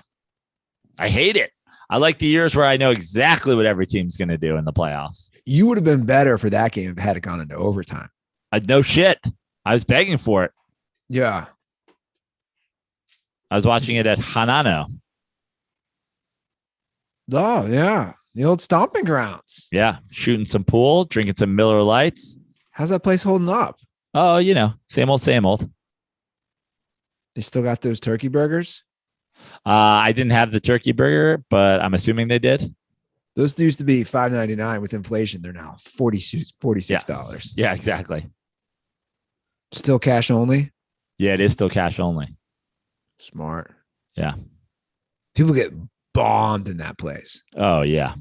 S2: I hate it. I like the years where I know exactly what every team's going to do in the playoffs.
S1: You would have been better for that game if it had gone into overtime.
S2: No shit. I was begging for it.
S1: Yeah.
S2: I was watching it at Hanano.
S1: Oh, yeah. The old stomping grounds.
S2: Yeah. Shooting some pool, drinking some Miller Lights.
S1: How's that place holding up?
S2: Oh, same old, same old.
S1: They still got those turkey burgers?
S2: I didn't have the turkey burger, but I'm assuming they did.
S1: Those used to be $5.99 with inflation. They're now $46.
S2: Yeah, exactly.
S1: Still cash only?
S2: Yeah, it is still cash only.
S1: Smart.
S2: Yeah.
S1: People get bombed in that place.
S2: Oh, yeah.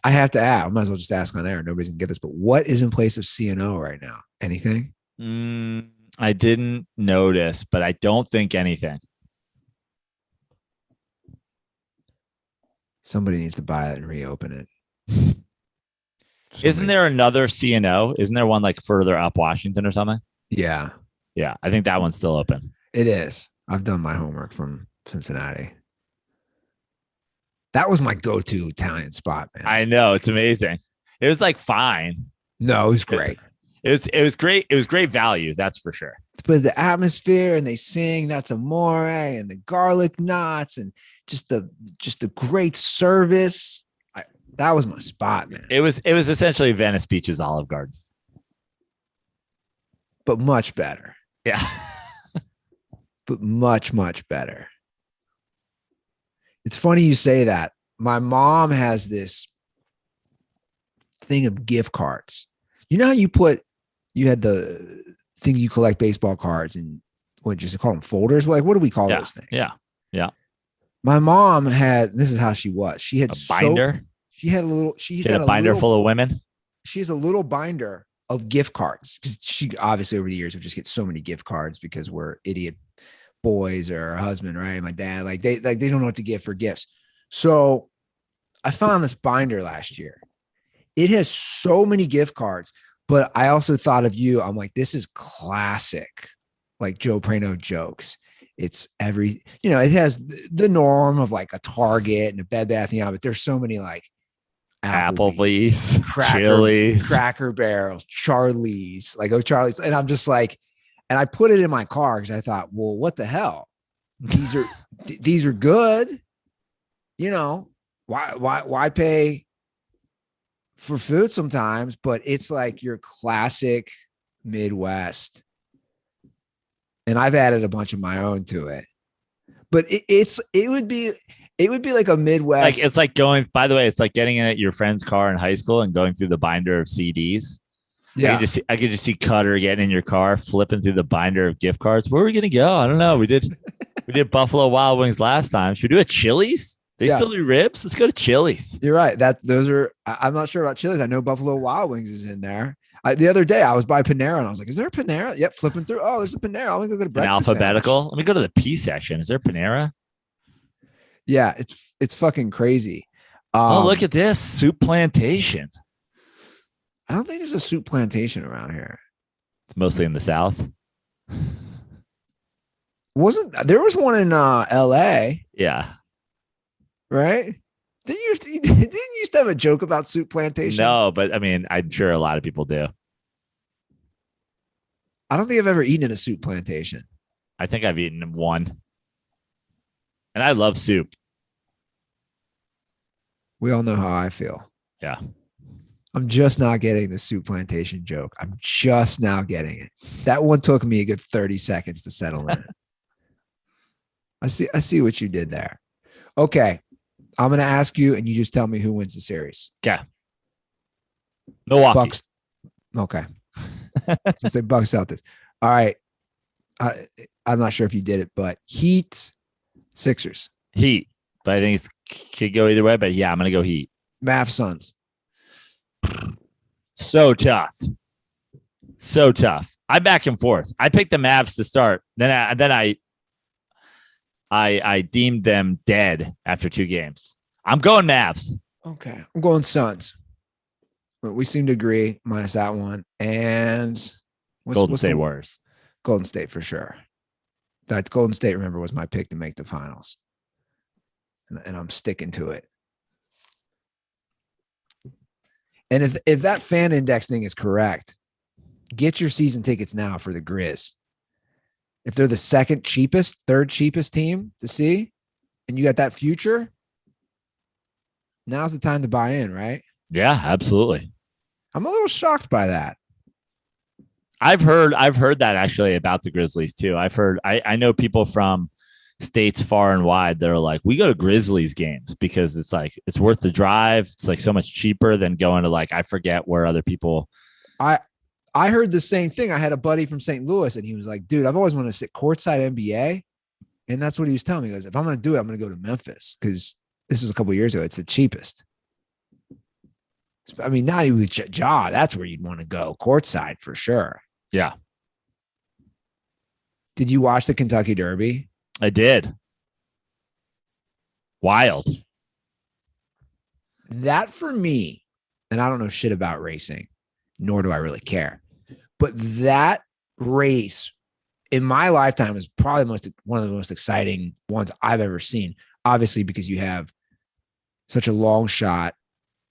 S1: I have to ask, I might as well just ask on air. Nobody's going to get this, but what is in place of CNO right now? Anything?
S2: I didn't notice, but I don't think anything.
S1: Somebody needs to buy it and reopen it.
S2: Isn't there another C&O? Isn't there one like further up Washington or something?
S1: Yeah,
S2: Yeah, I think that one's still open.
S1: it is. I've done my homework from Cincinnati. That was my go-to Italian spot, man.
S2: I know, it's amazing. It was like fine.
S1: No, it was great.
S2: It was great. It was great value, that's for sure.
S1: But the atmosphere, and they sing "That's Amore" and the garlic knots, and just the great service. That was my spot, man.
S2: It was essentially Venice Beach's Olive Garden,
S1: but much better.
S2: Yeah,
S1: but much better. It's funny you say that. My mom has this thing of gift cards. You know how you had the thing you collect baseball cards and what just call them folders? Like, what do we call those things?
S2: Yeah.
S1: My mom had, this is how she was. She had
S2: a binder.
S1: She had a
S2: binder full of women.
S1: She has a little binder of gift cards because she obviously over the years would just get so many gift cards because we're idiot boys or her husband, right? My dad, they don't know what to give for gifts. So I found this binder last year. It has so many gift cards, but I also thought of you. I'm like, this is classic, like Joe Prano jokes. It's it has the norm of like a Target and a Bed Bath & Beyond, but there's so many like
S2: Applebee's, Chili's,
S1: Cracker Barrels, Charlie's, Charlie's. And I'm just like, and I put it in my car because I thought, well, what the hell? These are good. Why pay for food sometimes? But it's like your classic Midwest. And I've added a bunch of my own to it. But it would be like a Midwest.
S2: It's like going, by the way, it's like getting in your friend's car in high school and going through the binder of CDs. Yeah. I could just see Cutter getting in your car, flipping through the binder of gift cards. Where are we going to go? I don't know. We did Buffalo Wild Wings last time. Should we do a Chili's? They still do ribs. Let's go to Chili's.
S1: You're right. I'm not sure about Chili's. I know Buffalo Wild Wings is in there. The other day I was by Panera and I was like, is there a Panera? Yep. Flipping through. Oh, there's a Panera. I'm going to go to breakfast.
S2: Alphabetical.
S1: Sandwich.
S2: Let me go to the P section. Is there Panera?
S1: Yeah. It's fucking crazy.
S2: Look at this Soup Plantation.
S1: I don't think there's a Soup Plantation around here.
S2: It's mostly in the South.
S1: There was one in LA.
S2: Yeah.
S1: Right? Didn't you used to have a joke about Soup Plantation?
S2: No, but I mean, I'm sure a lot of people do.
S1: I don't think I've ever eaten at a Soup Plantation.
S2: I think I've eaten one. And I love soup.
S1: We all know how I feel.
S2: Yeah.
S1: I'm just not getting the Soup Plantation joke. I'm just now getting it. That one took me a good 30 seconds to settle in. I see what you did there. Okay. I'm going to ask you, and you just tell me who wins the series.
S2: Yeah. Milwaukee.
S1: Bucks. Okay. So say Bucks Celtics. All right. I'm not sure if you did it, but Heat, Sixers.
S2: Heat. But I think it could go either way. But yeah, I'm going to go Heat.
S1: Mavs, Suns.
S2: So tough. I'm back and forth. I picked the Mavs to start. Then I deemed them dead after 2 games. I'm going Mavs.
S1: Okay. I'm going Suns. But we seem to agree, minus that one. And
S2: Golden State Warriors.
S1: Golden State for sure. That Golden State, remember, was my pick to make the finals. And I'm sticking to it. And if that fan index thing is correct, get your season tickets now for the Grizz. If they're the third cheapest team to see, and you got that future, now's the time to buy in, right?
S2: Yeah, absolutely.
S1: I'm a little shocked by that.
S2: I've heard that actually about the Grizzlies too. I know people from states far and wide that are like, we go to Grizzlies games because it's like, it's worth the drive. It's like so much cheaper than going to I forget where other people.
S1: I heard the same thing. I had a buddy from St. Louis and he was like, dude, I've always wanted to sit courtside NBA. And that's what he was telling me. He goes, if I'm going to do it, I'm going to go to Memphis because this was a couple of years ago. It's the cheapest. I mean, now you with Ja, that's where you'd want to go courtside for sure.
S2: Yeah.
S1: Did you watch the Kentucky Derby?
S2: I did. Wild.
S1: That for me, and I don't know shit about racing, nor do I really care. But that race in my lifetime is probably one of the most exciting ones I've ever seen. Obviously, because you have such a long shot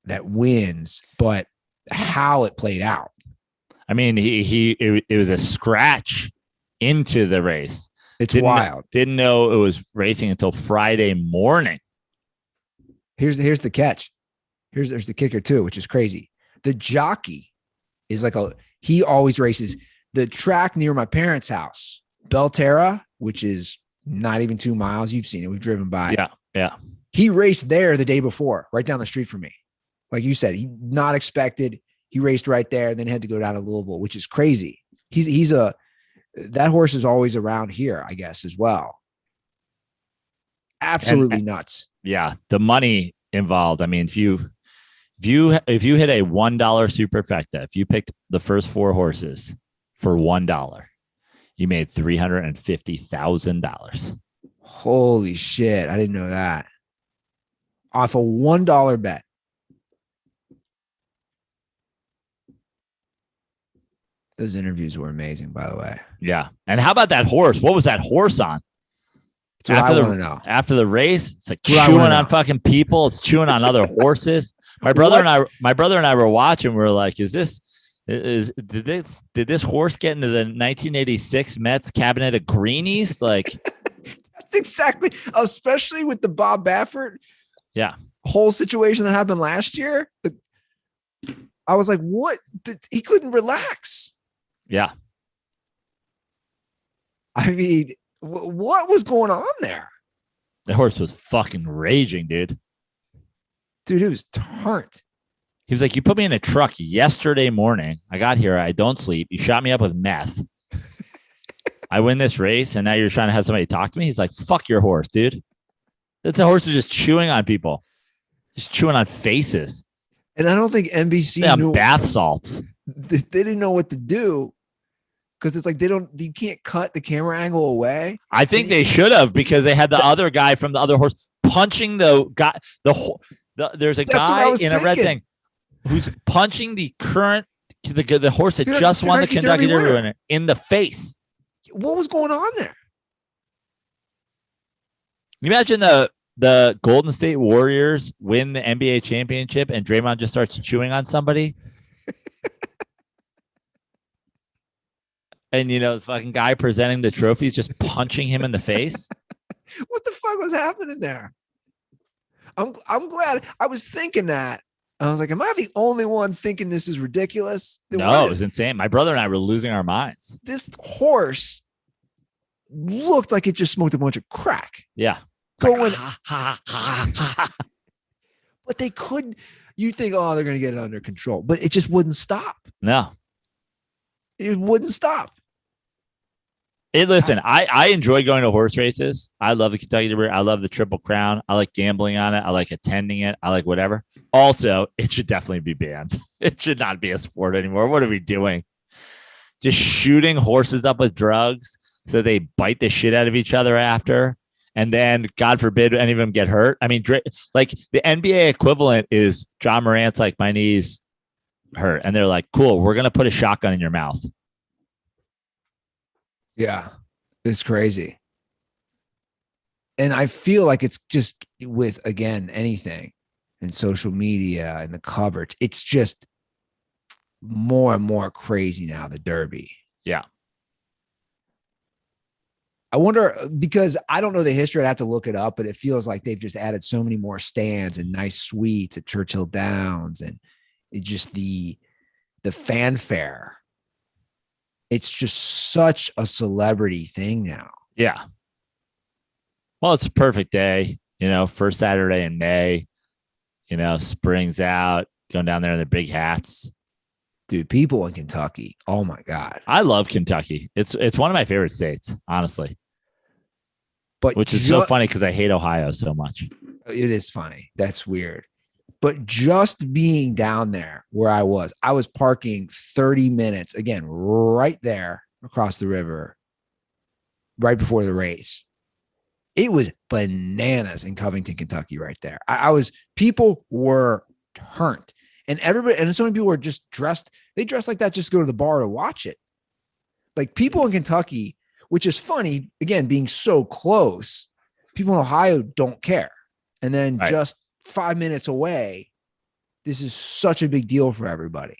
S1: that wins, but how it played out.
S2: I mean, it was a scratch into the race.
S1: It's wild.
S2: Didn't know it was racing until Friday morning.
S1: Here's the catch. There's the kicker too, which is crazy. The jockey is he always races the track near my parents' house, Belterra, which is not even 2 miles. You've seen it. We've driven by.
S2: Yeah.
S1: He raced there the day before, right down the street from me. Like you said, he not expected. He raced right there and then had to go down to Louisville, which is crazy. That horse is always around here, I guess, as well. Absolutely nuts.
S2: Yeah. The money involved. I mean, if you hit a $1 superfecta, if you picked the first 4 horses for $1, you made $350,000.
S1: Holy shit. I didn't know that. Off a $1 bet. Those interviews were amazing, by the way.
S2: Yeah. And how about that horse? What was that horse on?
S1: That's what I want to know.
S2: After the race, it's like chewing on fucking people. It's chewing on other horses. My brother and I were watching. We were like, did this horse get into the 1986 Mets cabinet of greenies? Like,
S1: that's exactly, especially with the Bob Baffert whole situation that happened last year. I was like, what? He couldn't relax.
S2: Yeah.
S1: I mean, what was going on there?
S2: The horse was fucking raging, dude.
S1: Dude, it was turned.
S2: He was like, you put me in a truck yesterday morning. I got here. I don't sleep. You shot me up with meth. I win this race, and now you're trying to have somebody talk to me? He's like, fuck your horse, dude. That's a horse was just chewing on people. Just chewing on faces.
S1: And I don't think NBC knew
S2: bath salts.
S1: They didn't know what to do because it's like you can't cut the camera angle away.
S2: I think they should have because they had the other guy from the other horse punching the guy. There's a guy in a red thing who's punching the horse that just won the Kentucky Derby winner in the face.
S1: What was going on there?
S2: Can you imagine the Golden State Warriors win the NBA championship and Draymond just starts chewing on somebody? And, the fucking guy presenting the trophies just punching him in the face.
S1: What the fuck was happening there? I'm glad. I was thinking that. I was like, am I the only one thinking this is ridiculous?
S2: No, it was insane. My brother and I were losing our minds.
S1: This horse looked like it just smoked a bunch of crack.
S2: Yeah.
S1: Going, but they couldn't. You think, oh, they're going to get it under control, but it just wouldn't stop.
S2: No,
S1: it wouldn't stop.
S2: Listen, I enjoy going to horse races. I love the Kentucky Derby. I love the Triple Crown. I like gambling on it. I like attending it. I like whatever. Also, it should definitely be banned. It should not be a sport anymore. What are we doing? Just shooting horses up with drugs so they bite the shit out of each other after. And then, God forbid, any of them get hurt. I mean, like the NBA equivalent is Ja Morant's like, my knees hurt. And they're like, cool, we're going to put a shotgun in your mouth.
S1: Yeah, it's crazy. And I feel like it's just with, again, anything in social media and the coverage, it's just more and more crazy now, the Derby.
S2: Yeah.
S1: I wonder, because I don't know the history, I'd have to look it up, but it feels like they've just added so many more stands and nice suites at Churchill Downs, and it just the fanfare. It's just such a celebrity thing now.
S2: Yeah. Well, it's a perfect day, first Saturday in May, spring's out, going down there in their big hats.
S1: Dude, people in Kentucky. Oh my God.
S2: I love Kentucky. It's one of my favorite states, honestly. Which is so funny because I hate Ohio so much.
S1: It is funny. That's weird. But just being down there where I was parking 30 minutes, again, right there across the river, right before the race. It was bananas in Covington, Kentucky, right there. People were turned. And everybody, and so many people are just dressed, they dress like that just to go to the bar to watch it. Like people in Kentucky, which is funny, again, being so close, people in Ohio don't care. And then just 5 minutes away, this is such a big deal for everybody.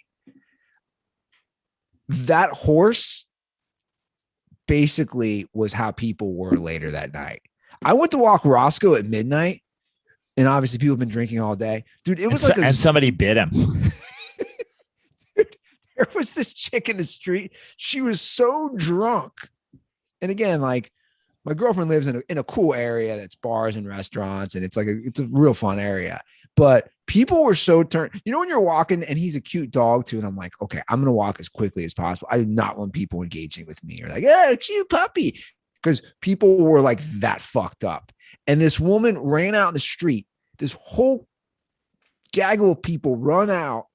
S1: That horse basically was how people were later that night. I went to walk Roscoe at midnight, and obviously people have been drinking all day. Dude, it was
S2: and somebody bit him.
S1: Dude, there was this chick in the street. She was so drunk. And again, like my girlfriend lives in a cool area that's bars and restaurants, and it's a real fun area. But people were so turned. You know, when you're walking and he's a cute dog too, and I'm like, okay, I'm gonna walk as quickly as possible. I do not want people engaging with me or like, yeah, cute puppy, because people were like that fucked up. And this woman ran out in the street. This whole gaggle of people run out,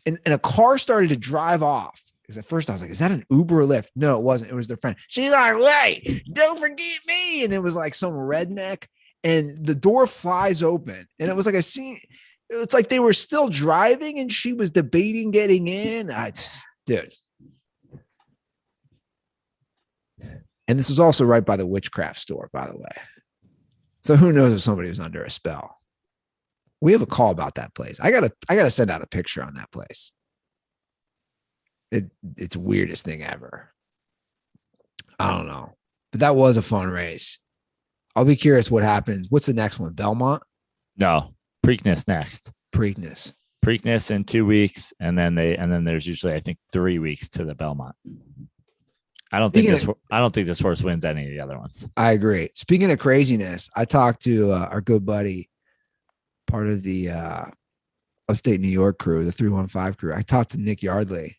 S1: and a car started to drive off. Because at first I was like, is that an Uber or Lyft? No, it wasn't. It was their friend. She's like, wait, don't forget me. And it was like some redneck. And the door flies open, and it was like a scene. It's like they were still driving, and she was debating getting in. Dude. And this was also right by the witchcraft store, by the way. So who knows if somebody was under a spell? We have a call about that place. I gotta send out a picture on that place. It's the weirdest thing ever. I don't know, but that was a fun race. I'll be curious what happens. What's the next one? Belmont?
S2: No, Preakness next.
S1: Preakness
S2: in 2 weeks, and then there's usually, I think, 3 weeks to the Belmont. I don't think this horse wins any of the other ones.
S1: I agree. Speaking of craziness, I talked to our good buddy, part of the upstate New York crew, the 315 crew. I talked to Nick Yardley.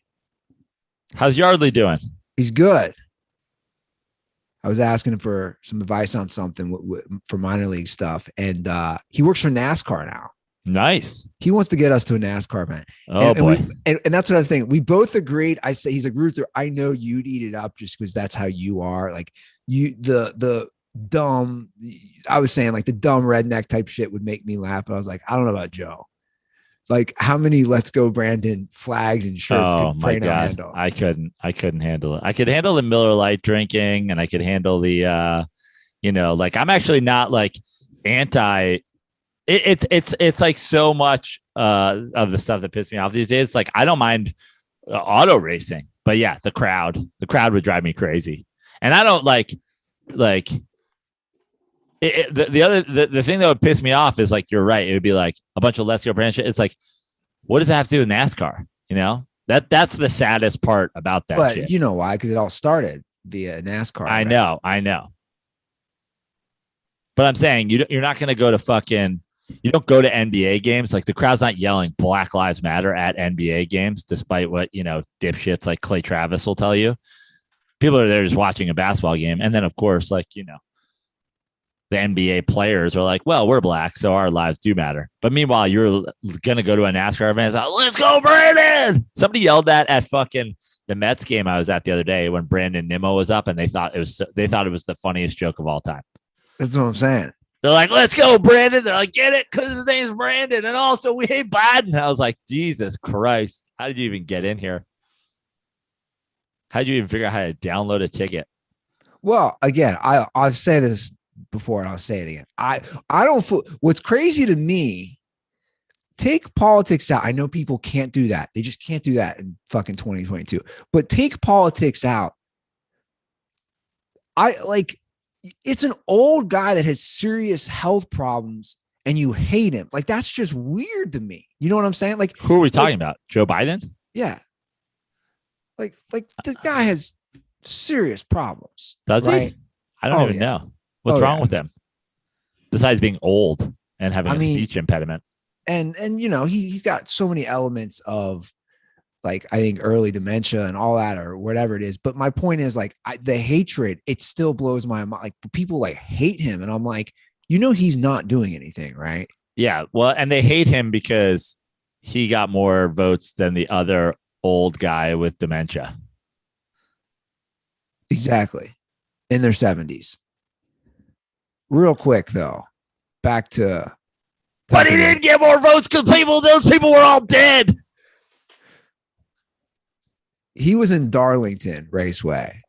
S2: How's Yardley doing?
S1: He's good. I was asking him for some advice on something for minor league stuff, and he works for NASCAR now.
S2: Nice.
S1: He wants to get us to a NASCAR event.
S2: Boy.
S1: And that's another thing. We both agreed. I say, he's like, Ruther, I know you'd eat it up just because that's how you are. Like the dumb, I was saying like the dumb redneck type shit would make me laugh. But I was like, I don't know about Joe. Like how many Let's Go Brandon flags and shirts could Prano handle?
S2: I couldn't handle it. I could handle the Miller Lite drinking, and I could handle the like I'm actually not like anti. It's like so much of the stuff that pissed me off these days. Like I don't mind auto racing, but yeah, the crowd would drive me crazy. And I don't like the thing that would piss me off is like, you're right. It would be like a bunch of Let's Go Brand shit. It's like, what does that have to do with NASCAR? You know, that's the saddest part about that.
S1: But
S2: shit.
S1: You know why? Because it all started via NASCAR.
S2: I know. But I'm saying you're not going to go to fucking. You don't go to NBA games. Like the crowd's not yelling Black Lives Matter at NBA games, despite what, dipshits like Clay Travis will tell you. People are there just watching a basketball game. And then, of course, like, the NBA players are like, well, we're black, so our lives do matter. But meanwhile, you're going to go to a NASCAR event. It's like, let's go, Brandon. Somebody yelled that at fucking the Mets game I was at the other day when Brandon Nimmo was up, and they thought it was the funniest joke of all time.
S1: That's what I'm saying.
S2: They're like, let's go, Brandon. They're like, get it? Because his name's Brandon. And also, we hate Biden. I was like, Jesus Christ. How did you even get in here? How did you even figure out how to download a ticket?
S1: Well, again, I've said this before and I'll say it again. I don't what's crazy to me, take politics out. I know people can't do that. They just can't do that in fucking 2022. But take politics out. It's an old guy that has serious health problems and you hate him. Like, that's just weird to me. You know what I'm saying? Like,
S2: who are we talking about? Joe Biden?
S1: Yeah. Like this guy has serious problems.
S2: Does
S1: right?
S2: he? I don't even know. What's wrong with him? Besides being old and having a speech impediment.
S1: And he's got so many elements of, like, I think early dementia and all that, or whatever it is. But my point is, like, the hatred, it still blows my mind. Like, people like hate him. And I'm like, he's not doing anything, right?
S2: Yeah. Well, and they hate him because he got more votes than the other old guy with dementia.
S1: Exactly. In their 70s. Real quick, though, back to
S2: But he didn't get more votes because those people were all dead.
S1: He was in Darlington Raceway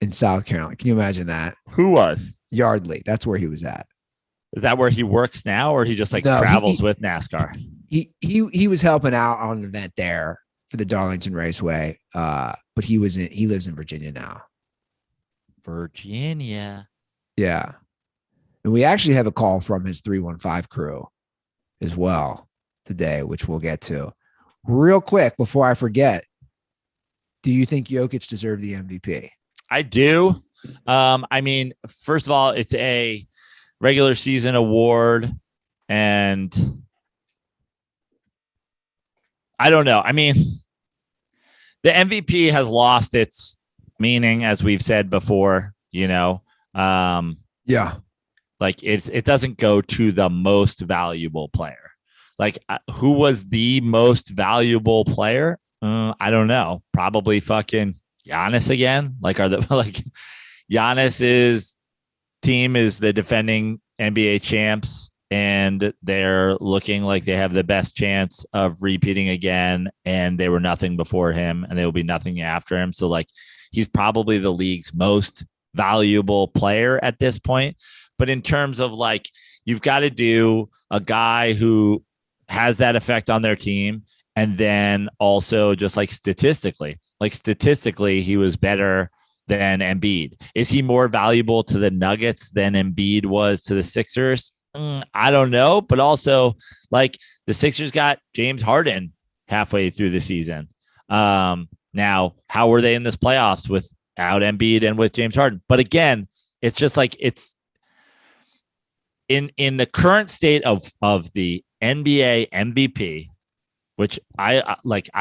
S1: in South Carolina. Can you imagine that?
S2: Who was?
S1: Yardley. That's where he was at.
S2: Is that where he works now, or he just travels with NASCAR?
S1: He was helping out on an event there for the Darlington Raceway. But he lives in Virginia now.
S2: Virginia.
S1: Yeah. And we actually have a call from his 315 crew as well today, which we'll get to. Real quick before I forget, do you think Jokic deserved the MVP?
S2: I do. I mean, first of all, it's a regular season award, and I don't know. I mean, the MVP has lost its meaning, as we've said before,
S1: Yeah.
S2: Like it doesn't go to the most valuable player. Like who was the most valuable player? I don't know. Probably fucking Giannis again. Giannis's team is the defending NBA champs, and they're looking like they have the best chance of repeating again. And they were nothing before him, and they will be nothing after him. So he's probably the league's most valuable player at this point. But in terms of you've got to do a guy who has that effect on their team. And then also just statistically, he was better than Embiid. Is he more valuable to the Nuggets than Embiid was to the Sixers? I don't know. But also the Sixers got James Harden halfway through the season. Now, how were they in this playoffs without Embiid and with James Harden? But again, it's just it's in the current state of the NBA MVP, which I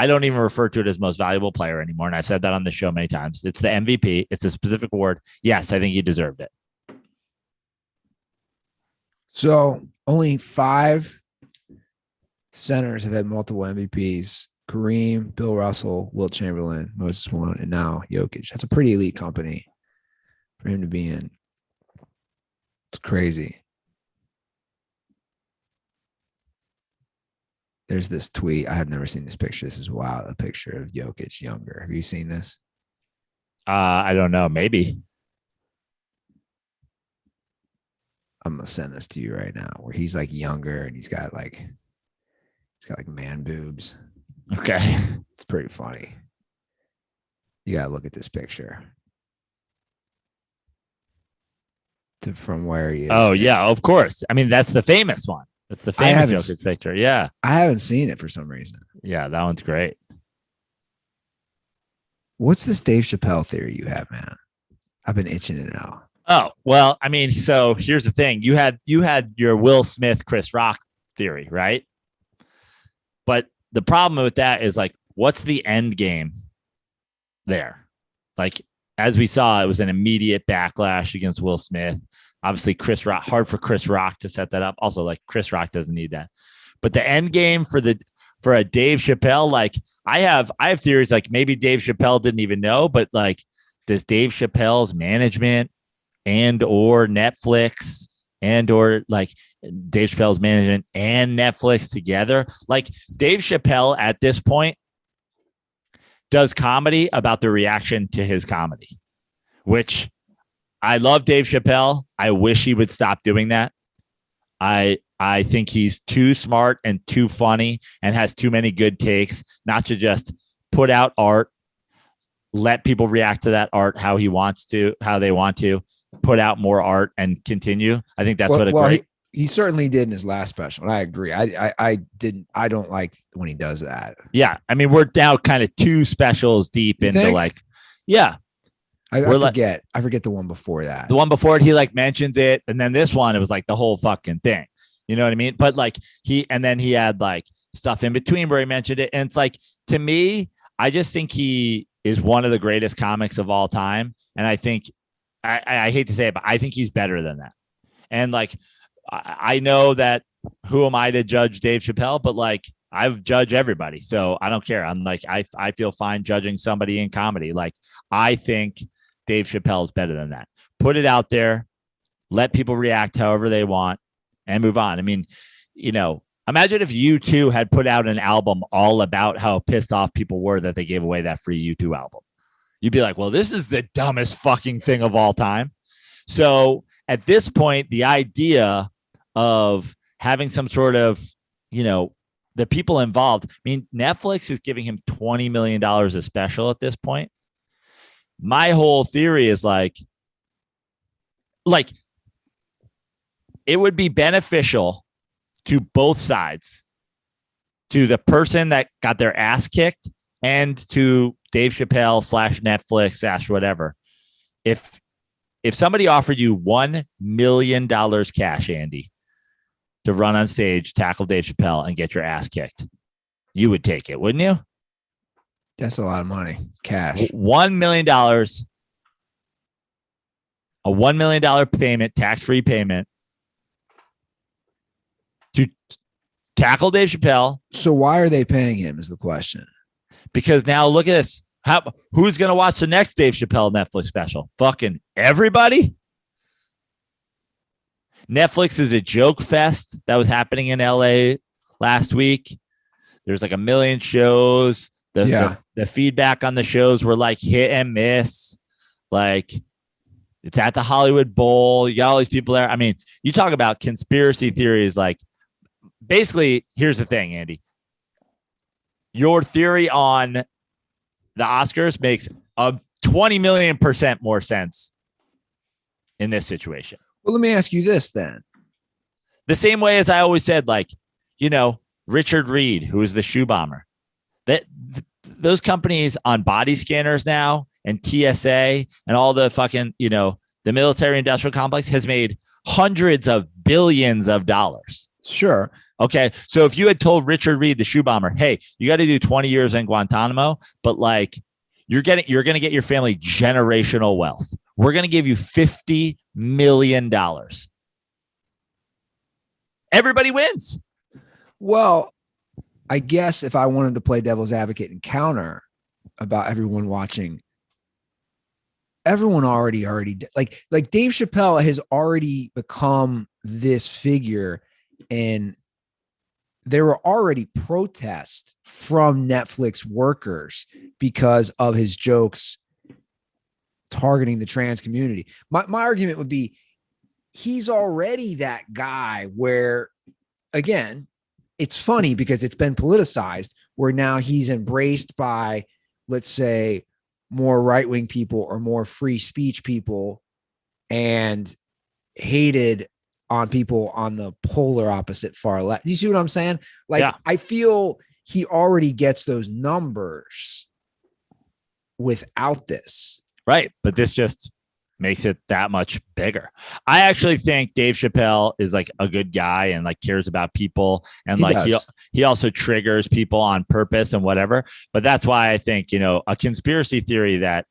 S2: don't even refer to it as most valuable player anymore. And I've said that on the show many times. It's the MVP. It's a specific award. Yes, I think he deserved it.
S1: So only 5 centers have had multiple MVPs: Kareem, Bill Russell, Wilt Chamberlain, Moses Malone, and now Jokic. That's a pretty elite company for him to be in. It's crazy. There's this tweet. I have never seen this picture. This is wild. A picture of Jokic younger. Have you seen this?
S2: I don't know. Maybe.
S1: I'm gonna send this to you right now, where he's younger and he's got man boobs.
S2: Okay.
S1: It's pretty funny. You gotta look at this picture. From where he is.
S2: Oh, yeah, of course. I mean, that's the famous one. That's the famous Jokic picture. Yeah.
S1: I haven't seen it for some reason.
S2: Yeah, that one's great.
S1: What's this Dave Chappelle theory you have, man? I've been itching to know.
S2: Oh, well, I mean, so here's the thing. You had your Will Smith, Chris Rock theory, right? But the problem with that is what's the end game there? As we saw, it was an immediate backlash against Will Smith. Obviously, Chris Rock, hard for Chris Rock to set that up. Also, Chris Rock doesn't need that. But the end game for a Dave Chappelle, I have theories maybe Dave Chappelle didn't even know, but does Dave Chappelle's management and or Netflix and or Dave Chappelle's management and Netflix together, Dave Chappelle at this point does comedy about the reaction to his comedy, which I love Dave Chappelle. I wish he would stop doing that. I think he's too smart and too funny and has too many good takes not to just put out art, let people react to that art how they want to, put out more art and continue. I think that's great.
S1: He certainly did in his last special, and I agree. I don't like when he does that.
S2: Yeah, I mean, we're now kind of 2 specials deep into yeah.
S1: I forget the one before that.
S2: The one before it, he mentions it, and then this one, it was the whole fucking thing. You know what I mean? But he had stuff in between where he mentioned it, and it's to me, I just think he is one of the greatest comics of all time, and I think I hate to say it, but I think he's better than that. And I know that who am I to judge Dave Chappelle, but I judge everybody. So I don't care. I'm I feel fine judging somebody in comedy. I think Dave Chappelle is better than that. Put it out there, let people react however they want and move on. I mean, imagine if U2 had put out an album all about how pissed off people were that they gave away that free U2 album. You'd be like, well, this is the dumbest fucking thing of all time. So at this point, the idea of having some sort of, the people involved, I mean, Netflix is giving him $20 million a special at this point. My whole theory is like it would be beneficial to both sides, to the person that got their ass kicked and to Dave Chappelle / Netflix / whatever. If somebody offered you $1 million cash, Andy, to run on stage, tackle Dave Chappelle, and get your ass kicked, you would take it, wouldn't you?
S1: That's a lot of money. Cash.
S2: $1 million. A $1 million payment, tax-free payment, to tackle Dave Chappelle.
S1: So why are they paying him is the question.
S2: Because now look at this. Who's going to watch the next Dave Chappelle Netflix special? Fucking everybody. Netflix is a joke fest that was happening in LA last week. There's like a million shows. The feedback on the shows were like hit and miss. Like, it's at the Hollywood Bowl. You got all these people there. I mean, you talk about conspiracy theories. Like, basically, here's the thing, Andy. Your theory on the Oscars makes a 20 million% more sense in this situation.
S1: Well, let me ask you this then.
S2: The same way as I always said, like, Richard Reed, who is the shoe bomber, those companies on body scanners now and TSA and all the fucking, the military industrial complex has made hundreds of billions of dollars.
S1: Sure.
S2: Okay. So if you had told Richard Reed, the shoe bomber, hey, you got to do 20 years in Guantanamo, but like you're going to get your family generational wealth. We're going to give you $50 million. Everybody wins.
S1: Well, I guess if I wanted to play devil's advocate and counter about everyone watching, everyone already like Dave Chappelle has already become this figure, and there were already protests from Netflix workers because of his jokes targeting the trans community. My argument would be he's already that guy where, again, it's funny because it's been politicized where now he's embraced by, let's say, more right-wing people or more free speech people and hated on people on the polar opposite far left. You see what I'm saying? Like, yeah. I feel he already gets those numbers without this.
S2: Right. But this just makes it that much bigger. I actually think Dave Chappelle is like a good guy and like cares about people. And he also triggers people on purpose and whatever. But that's why I think, a conspiracy theory that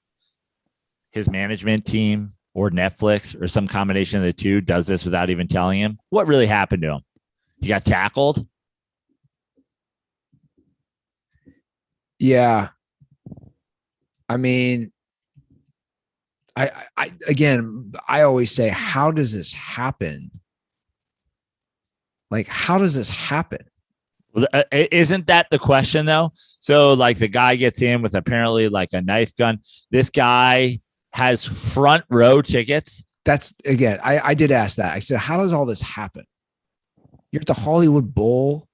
S2: his management team or Netflix or some combination of the two does this without even telling him. What really happened to him? He got tackled.
S1: Yeah. I mean, I always say, how does this happen? Like, how does this happen?
S2: Isn't that the question though? So like the guy gets in with apparently like a knife gun. This guy has front row tickets.
S1: That's again, I did ask that. I said, how does all this happen? You're at the Hollywood Bowl.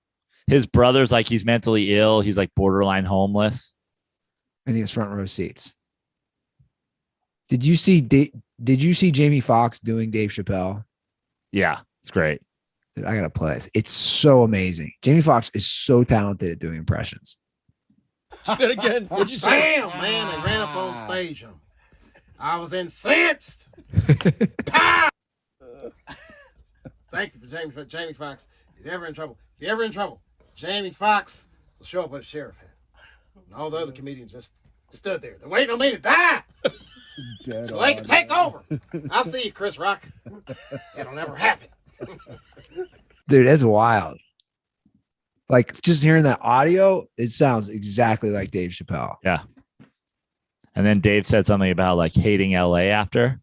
S2: His brother's like, he's mentally ill. He's like borderline homeless.
S1: And he has front row seats. Did you see Jamie Foxx doing Dave Chappelle?
S2: Yeah, it's great.
S1: Dude, I gotta play this. It's so amazing. Jamie Foxx is so talented at doing impressions.
S4: Again, what'd you say? Bam, man, they ran up on stage. I was incensed. Thank you for Jamie Foxx. If you're ever in trouble, Jamie Foxx will show up with a sheriff hat. And all the other comedians just stood there. They're waiting on me to die. So they can take over. I'll see you, Chris Rock. It'll never happen.
S1: Dude, that's wild. Like, just hearing that audio, it sounds exactly like Dave Chappelle.
S2: Yeah. And then Dave said something about like hating LA after,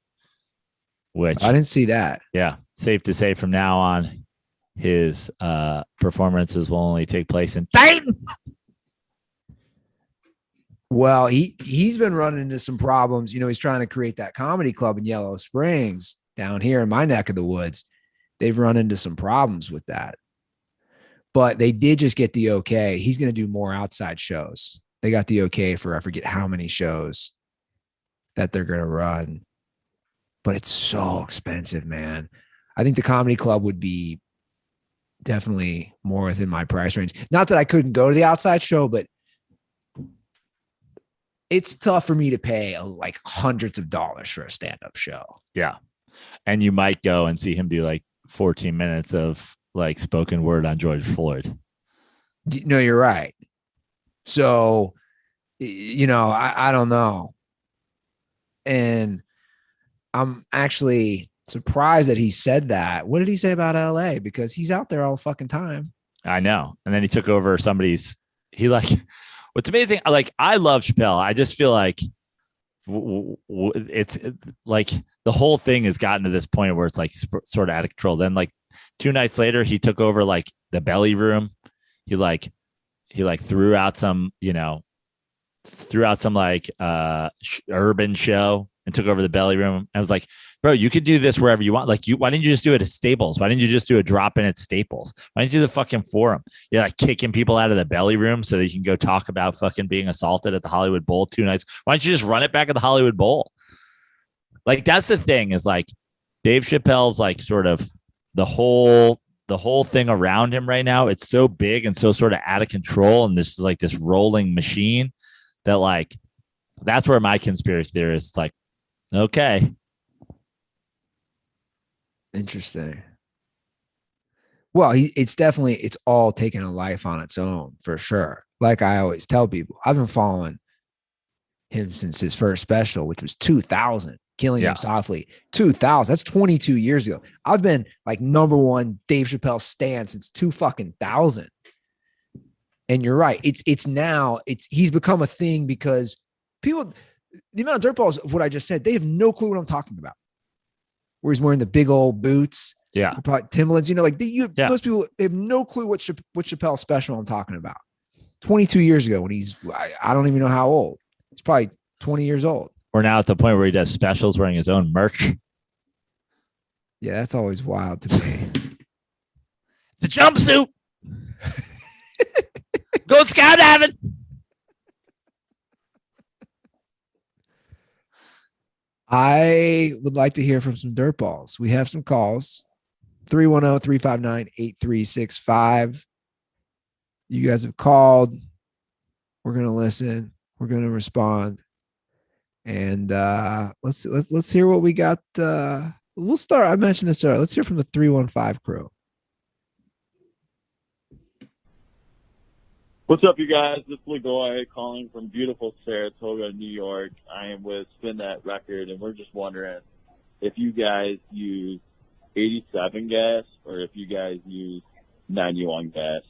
S2: which
S1: I didn't see that.
S2: Yeah. Safe to say from now on, his performances will only take place in Dayton.
S1: Well, he's been running into some problems. He's trying to create that comedy club in Yellow Springs down here in my neck of the woods. They've run into some problems with that. But they did just get the okay. He's going to do more outside shows. They got the okay for I forget how many shows that they're going to run. But it's so expensive, man. I think the comedy club would be definitely more within my price range. Not that I couldn't go to the outside show, but it's tough for me to pay like hundreds of dollars for a stand-up show.
S2: Yeah. And you might go and see him do like 14 minutes of like spoken word on George Floyd.
S1: No, you're right. So, I don't know. And I'm actually surprised that he said that. What did he say about LA? Because he's out there all the fucking time.
S2: I know. And then he took over what's amazing. Like, I love Chappelle. I just feel like it's like the whole thing has gotten to this point where it's like sort of out of control. Then like 2 nights later, he took over like the belly room. He threw out some like urban show and took over the belly room. I was like, bro, you could do this wherever you want. Like, why didn't you just do it at Staples? Why didn't you just do a drop in at Staples? Why didn't you do the fucking Forum? You're like kicking people out of the belly room so that you can go talk about fucking being assaulted at the Hollywood Bowl 2 nights. Why don't you just run it back at the Hollywood Bowl? Like, that's the thing is like Dave Chappelle's like sort of the whole thing around him right now. It's so big and so sort of out of control. And this is like this rolling machine that like, that's where my conspiracy theory is like, okay.
S1: Interesting. Well, it's all taking a life on its own for sure. Like I always tell people, I've been following him since his first special, which was 2000, Killing Him Softly. 2000. That's 22 years ago. I've been like #1 Dave Chappelle stan since 2000. And you're right. He's become a thing because people, the amount of dirtballs of what I just said, they have no clue what I'm talking about. Where he's wearing the big old boots.
S2: Yeah.
S1: Probably Timberlands, most people they have no clue what Chappelle special I'm talking about. 22 years ago when I don't even know how old. He's probably 20 years old.
S2: We're now at the point where he does specials wearing his own merch.
S1: Yeah, that's always wild to me.
S2: The jumpsuit. Go skydiving.
S1: I would like to hear from some dirtballs. We have some calls. 310-359-8365. You guys have called. We're going to listen. We're going to respond. And let's hear what we got. We'll start. I mentioned this earlier. Let's hear from the 315 crew.
S5: What's up, you guys? This is Lagoy calling from beautiful Saratoga, New York. I am with Spin That Record, and we're just wondering if you guys use 87 gas or if you guys use 91 gas.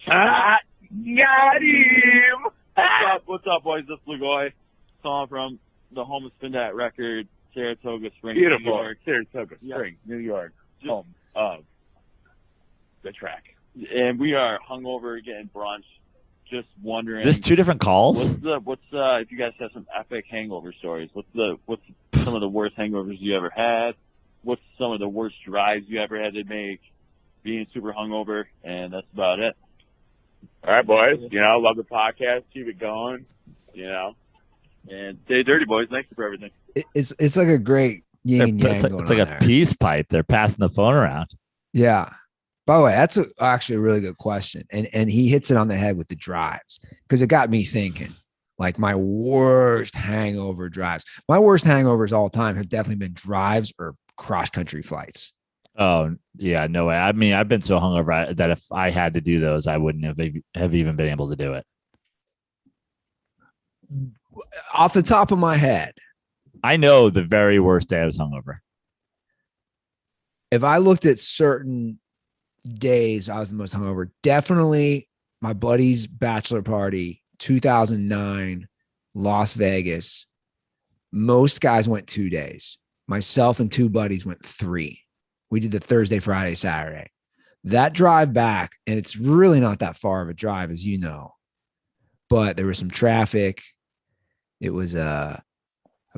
S6: Got him!
S5: What's up, boys? This is Lagoy calling from the home of Spin That Record, Saratoga Springs,
S6: Beautiful.
S5: New York.
S6: Saratoga Springs, New York, home of the track.
S5: And we are hungover getting brunch. Just wondering.
S2: Is this 2 different calls?
S5: What's if you guys have some epic hangover stories? What's some of the worst hangovers you ever had? What's some of the worst drives you ever had to make? Being super hungover, and that's about it.
S6: All right, boys. Love the podcast. Keep it going.
S5: And stay dirty, boys. Thank you for everything.
S1: It's like a great yin and yang.
S2: It's like a peace pipe. They're passing the phone around.
S1: Yeah. By the way, that's actually a really good question. And he hits it on the head with the drives because it got me thinking, like my worst hangover drives. My worst hangovers all time have definitely been drives or cross-country flights.
S2: Oh, yeah, no way. I mean, I've been so hungover that if I had to do those, I wouldn't have even been able to do it.
S1: Off the top of my head,
S2: I know the very worst day I was hungover.
S1: If I looked at certain days I was the most hungover, definitely my buddy's bachelor party, 2009, Las Vegas. Most guys went 2 days. Myself and 2 buddies went 3. We did the Thursday, Friday, Saturday. That drive back, and it's really not that far of a drive, as you know, but there was some traffic. It was I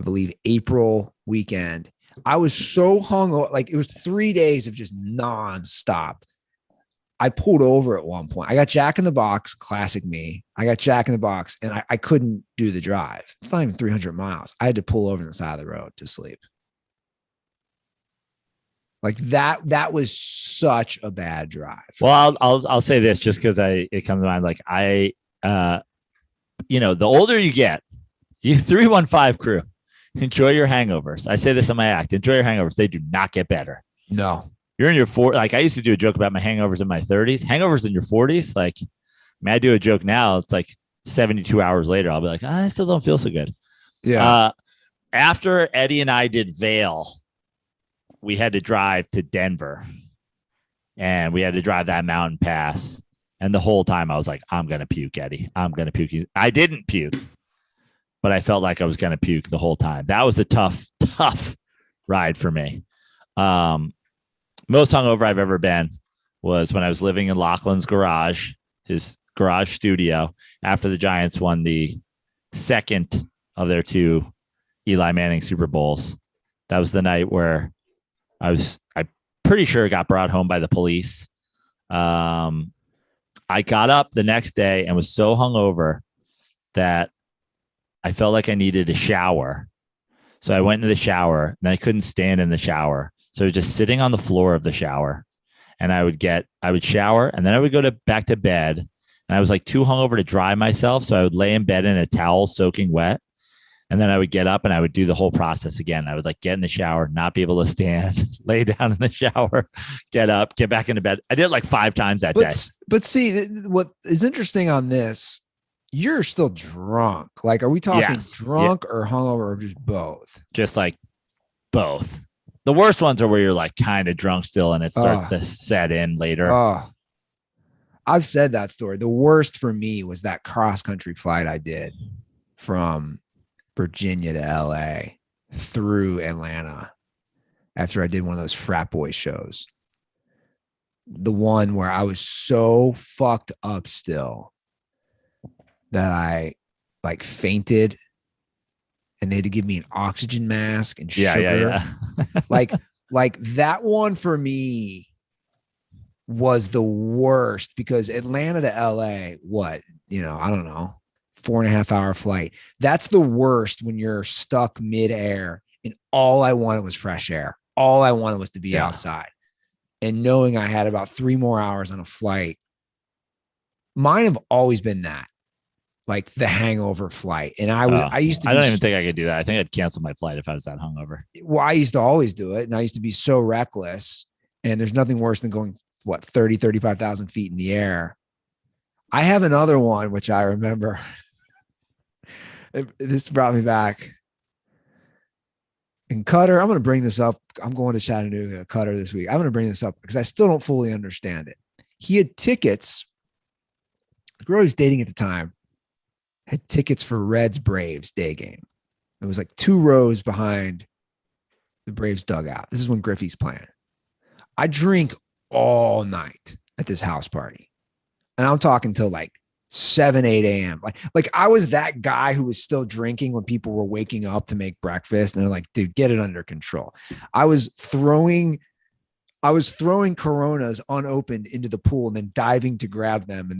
S1: believe April weekend. I was so hungover, like it was 3 days of just nonstop. I pulled over at one point. I got Jack in the Box, classic me. I got Jack in the Box, and I couldn't do the drive. It's not even 300 miles. I had to pull over on the side of the road to sleep. Like that was such a bad drive.
S2: Well, I'll say this just because it comes to mind. Like the older you get, you 315 crew, enjoy your hangovers. I say this in my act. Enjoy your hangovers. They do not get better.
S1: No.
S2: You're in your 40s. Like I used to do a joke about my hangovers in my 30s. Hangovers in your 40s. Like, I do a joke now. It's like 72 hours later. I'll be like, I still don't feel so good.
S1: Yeah.
S2: After Eddie and I did Vail, we had to drive to Denver, and we had to drive that mountain pass. And the whole time I was like, I'm going to puke, Eddie. I'm going to puke. I didn't puke, but I felt like I was going to puke the whole time. That was a tough ride for me. Most hungover I've ever been was when I was living in Laughlin's garage, his garage studio, after the Giants won the second of their 2 Eli Manning Super Bowls. That was the night where I'm pretty sure got brought home by the police. I got up the next day and was so hungover that I felt like I needed a shower. So I went into the shower, and I couldn't stand in the shower. So I was just sitting on the floor of the shower, and I would shower, and then I would go back to bed, and I was like too hungover to dry myself. So I would lay in bed in a towel soaking wet. And then I would get up and I would do the whole process again. I would like get in the shower, not be able to stand, lay down in the shower, get up, get back into bed. I did it like 5 times that day.
S1: But see, what is interesting on this, you're still drunk. Like, are we talking drunk or hungover or just both?
S2: Just like both. The worst ones are where you're like kind of drunk still and it starts to set in later.
S1: I've said that story. The worst for me was that cross-country flight I did from Virginia to LA through Atlanta after I did one of those frat boy shows. The one where I was so fucked up still that I like fainted, and they had to give me an oxygen mask and sugar.
S2: Yeah.
S1: like that one for me was the worst, because Atlanta to LA, I don't know, 4.5 hour flight. That's the worst when you're stuck midair and all I wanted was fresh air. All I wanted was to be outside. And knowing I had about 3 more hours on a flight. Mine have always been that, like the hangover flight. And I don't
S2: even think I could do that. I think I'd cancel my flight if I was that hungover.
S1: Well, I used to always do it. And I used to be so reckless, and there's nothing worse than going 35,000 feet in the air. I have another one, which I remember. This brought me back. And Cutter, I'm going to bring this up. I'm going to Chattanooga, Cutter, this week. I'm going to bring this up because I still don't fully understand it. He had tickets. The girl he was dating at the time had tickets for Reds Braves day game. It was like 2 rows behind the Braves dugout. This is when Griffey's playing. I drink all night at this house party. And I'm talking till like 7, 8 a.m. Like I was that guy who was still drinking when people were waking up to make breakfast, and they're like, dude, get it under control. I was throwing Coronas unopened into the pool and then diving to grab them, and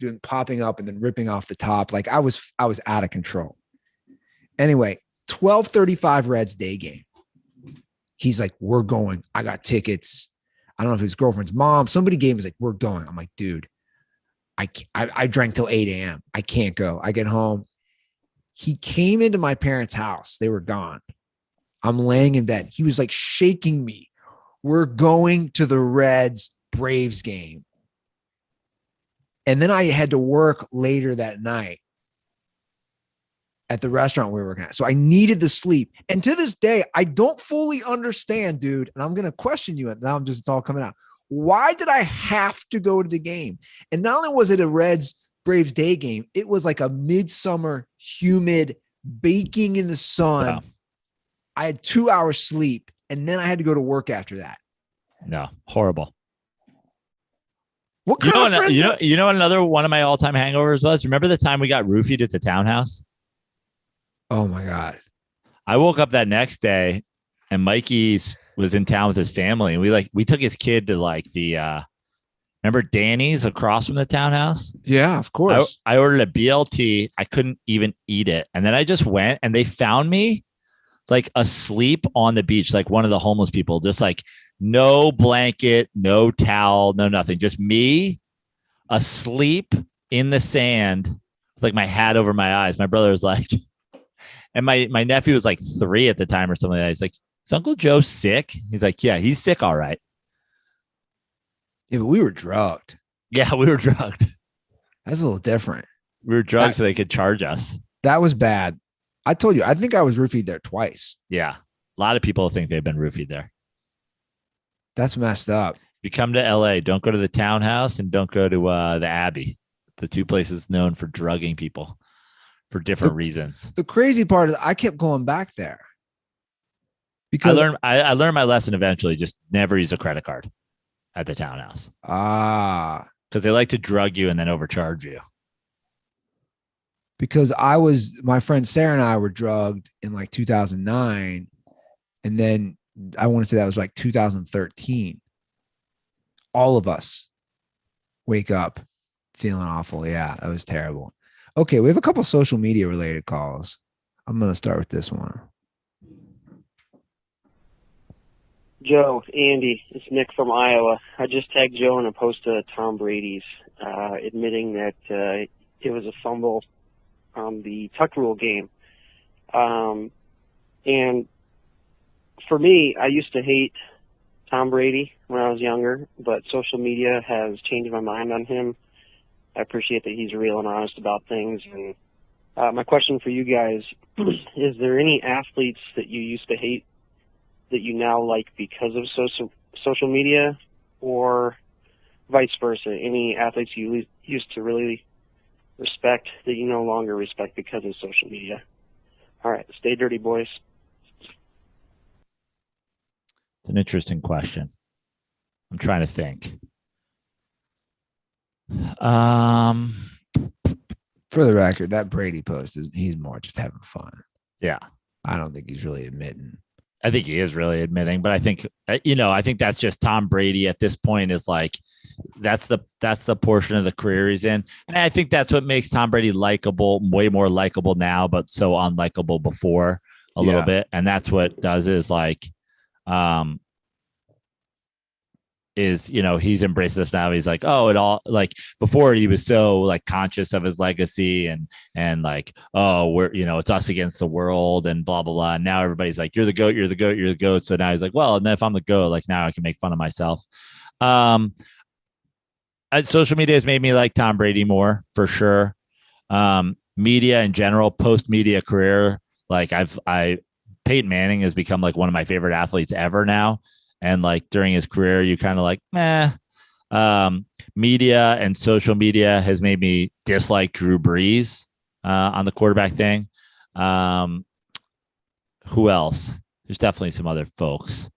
S1: then popping up and then ripping off the top. Like I was out of control. Anyway, 12:35 Reds day game. He's like, we're going. I got tickets. I don't know if it was his girlfriend's mom. Somebody gave him, was like, we're going. I'm like, dude, I drank till 8 a.m. I can't go. I get home. He came into my parents' house. They were gone. I'm laying in bed. He was like shaking me. We're going to the Reds Braves game. And then I had to work later that night at the restaurant we were working at. So I needed the sleep. And to this day, I don't fully understand, dude. And I'm going to question you. Now it's all coming out. Why did I have to go to the game? And not only was it a Reds Braves day game, it was like a midsummer, humid, baking in the sun.
S2: Yeah.
S1: I had 2 hours sleep, and then I had to go to work after that.
S2: No, horrible.
S1: What kind of friend?
S2: You know another one of my all-time hangovers was? Remember the time we got roofied at the townhouse?
S1: Oh my God.
S2: I woke up that next day and Mikey's was in town with his family, and we took his kid to like the remember Danny's across from the townhouse?
S1: Yeah, of course.
S2: I ordered a BLT. I couldn't even eat it. And then I just went and they found me like asleep on the beach, like one of the homeless people, just like no blanket, no towel, no nothing. Just me asleep in the sand with like my hat over my eyes. My brother was like, and my nephew was like 3 at the time or something like that. He's like, is Uncle Joe sick? He's like, yeah, he's sick. All right.
S1: Yeah, but we were drugged.
S2: Yeah, we were drugged.
S1: That's a little different.
S2: We were drugged so they could charge us.
S1: That was bad. I told you, I think I was roofied there twice.
S2: Yeah. A lot of people think they've been roofied there.
S1: That's messed up.
S2: If you come to LA, don't go to the townhouse and don't go to the Abbey. The 2 places known for drugging people for different reasons.
S1: The crazy part is I kept going back there. Because
S2: I learned my lesson eventually. Just never use a credit card at the townhouse. Because they like to drug you and then overcharge you.
S1: Because my friend Sarah and I were drugged in like 2009. And then I want to say that was like 2013. All of us wake up feeling awful. Yeah, that was terrible. Okay, we have a couple social media related calls. I'm going to start with this one.
S7: Joe, Andy, it's Nick from Iowa. I just tagged Joe in a post of Tom Brady's admitting that it was a fumble on the tuck rule game. And for me, I used to hate Tom Brady when I was younger, but social media has changed my mind on him. I appreciate that he's real and honest about things. And my question for you guys, is there any athletes that you used to hate that you now like because of social media, or vice versa? Any athletes you used to really respect that you no longer respect because of social media? All right, stay dirty, boys.
S2: It's an interesting question. I'm trying to think.
S1: For the record, that Brady post he's more just having fun.
S2: Yeah. I
S1: don't think he's really admitting.
S2: I think he is really admitting, but I think, I think that's just Tom Brady at this point is like, that's the portion of the career he's in. And I think that's what makes Tom Brady likable, way more likable now, but so unlikable before a little bit. And that's what does is like, he's embraced this now. He's like, oh, it all, like before he was so like conscious of his legacy and like, oh, we're, it's us against the world and blah, blah, blah. And now everybody's like, you're the GOAT, you're the GOAT, you're the GOAT. So now he's like, well, and then if I'm the GOAT, like now I can make fun of myself. Social media has made me like Tom Brady more for sure. Media in general, post media career, like Peyton Manning has become like one of my favorite athletes ever now. And like during his career, you kind of like, media and social media has made me dislike Drew Brees on the quarterback thing. Who else? There's definitely some other folks.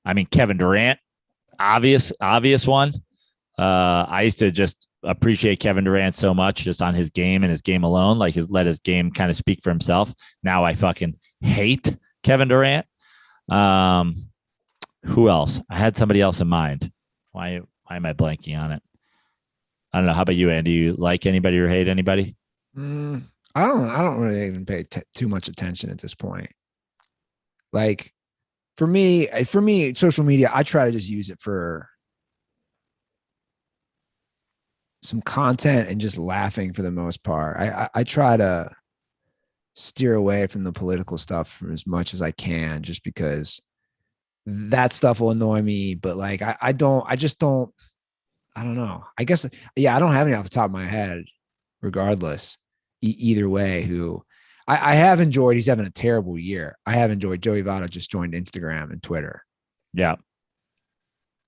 S2: I mean, Kevin Durant, obvious one. I used to just appreciate Kevin Durant so much just on his game and his game alone, like let his game kind of speak for himself. Now I fucking hate Kevin Durant. Who else? I had somebody else in mind. Why am I blanking on it? I don't know. How about you, Andy? You like anybody or hate anybody?
S1: I don't really even pay too much attention at this point. Like for me, social media, I try to just use it for some content and just laughing for the most part. I try to steer away from the political stuff for as much as I can, just because that stuff will annoy me. But like, I don't know. I guess, I don't have any off the top of my head, regardless, either way, who I have enjoyed. He's having a terrible year. I have enjoyed Joey Votto just joined Instagram and Twitter.
S2: Yeah.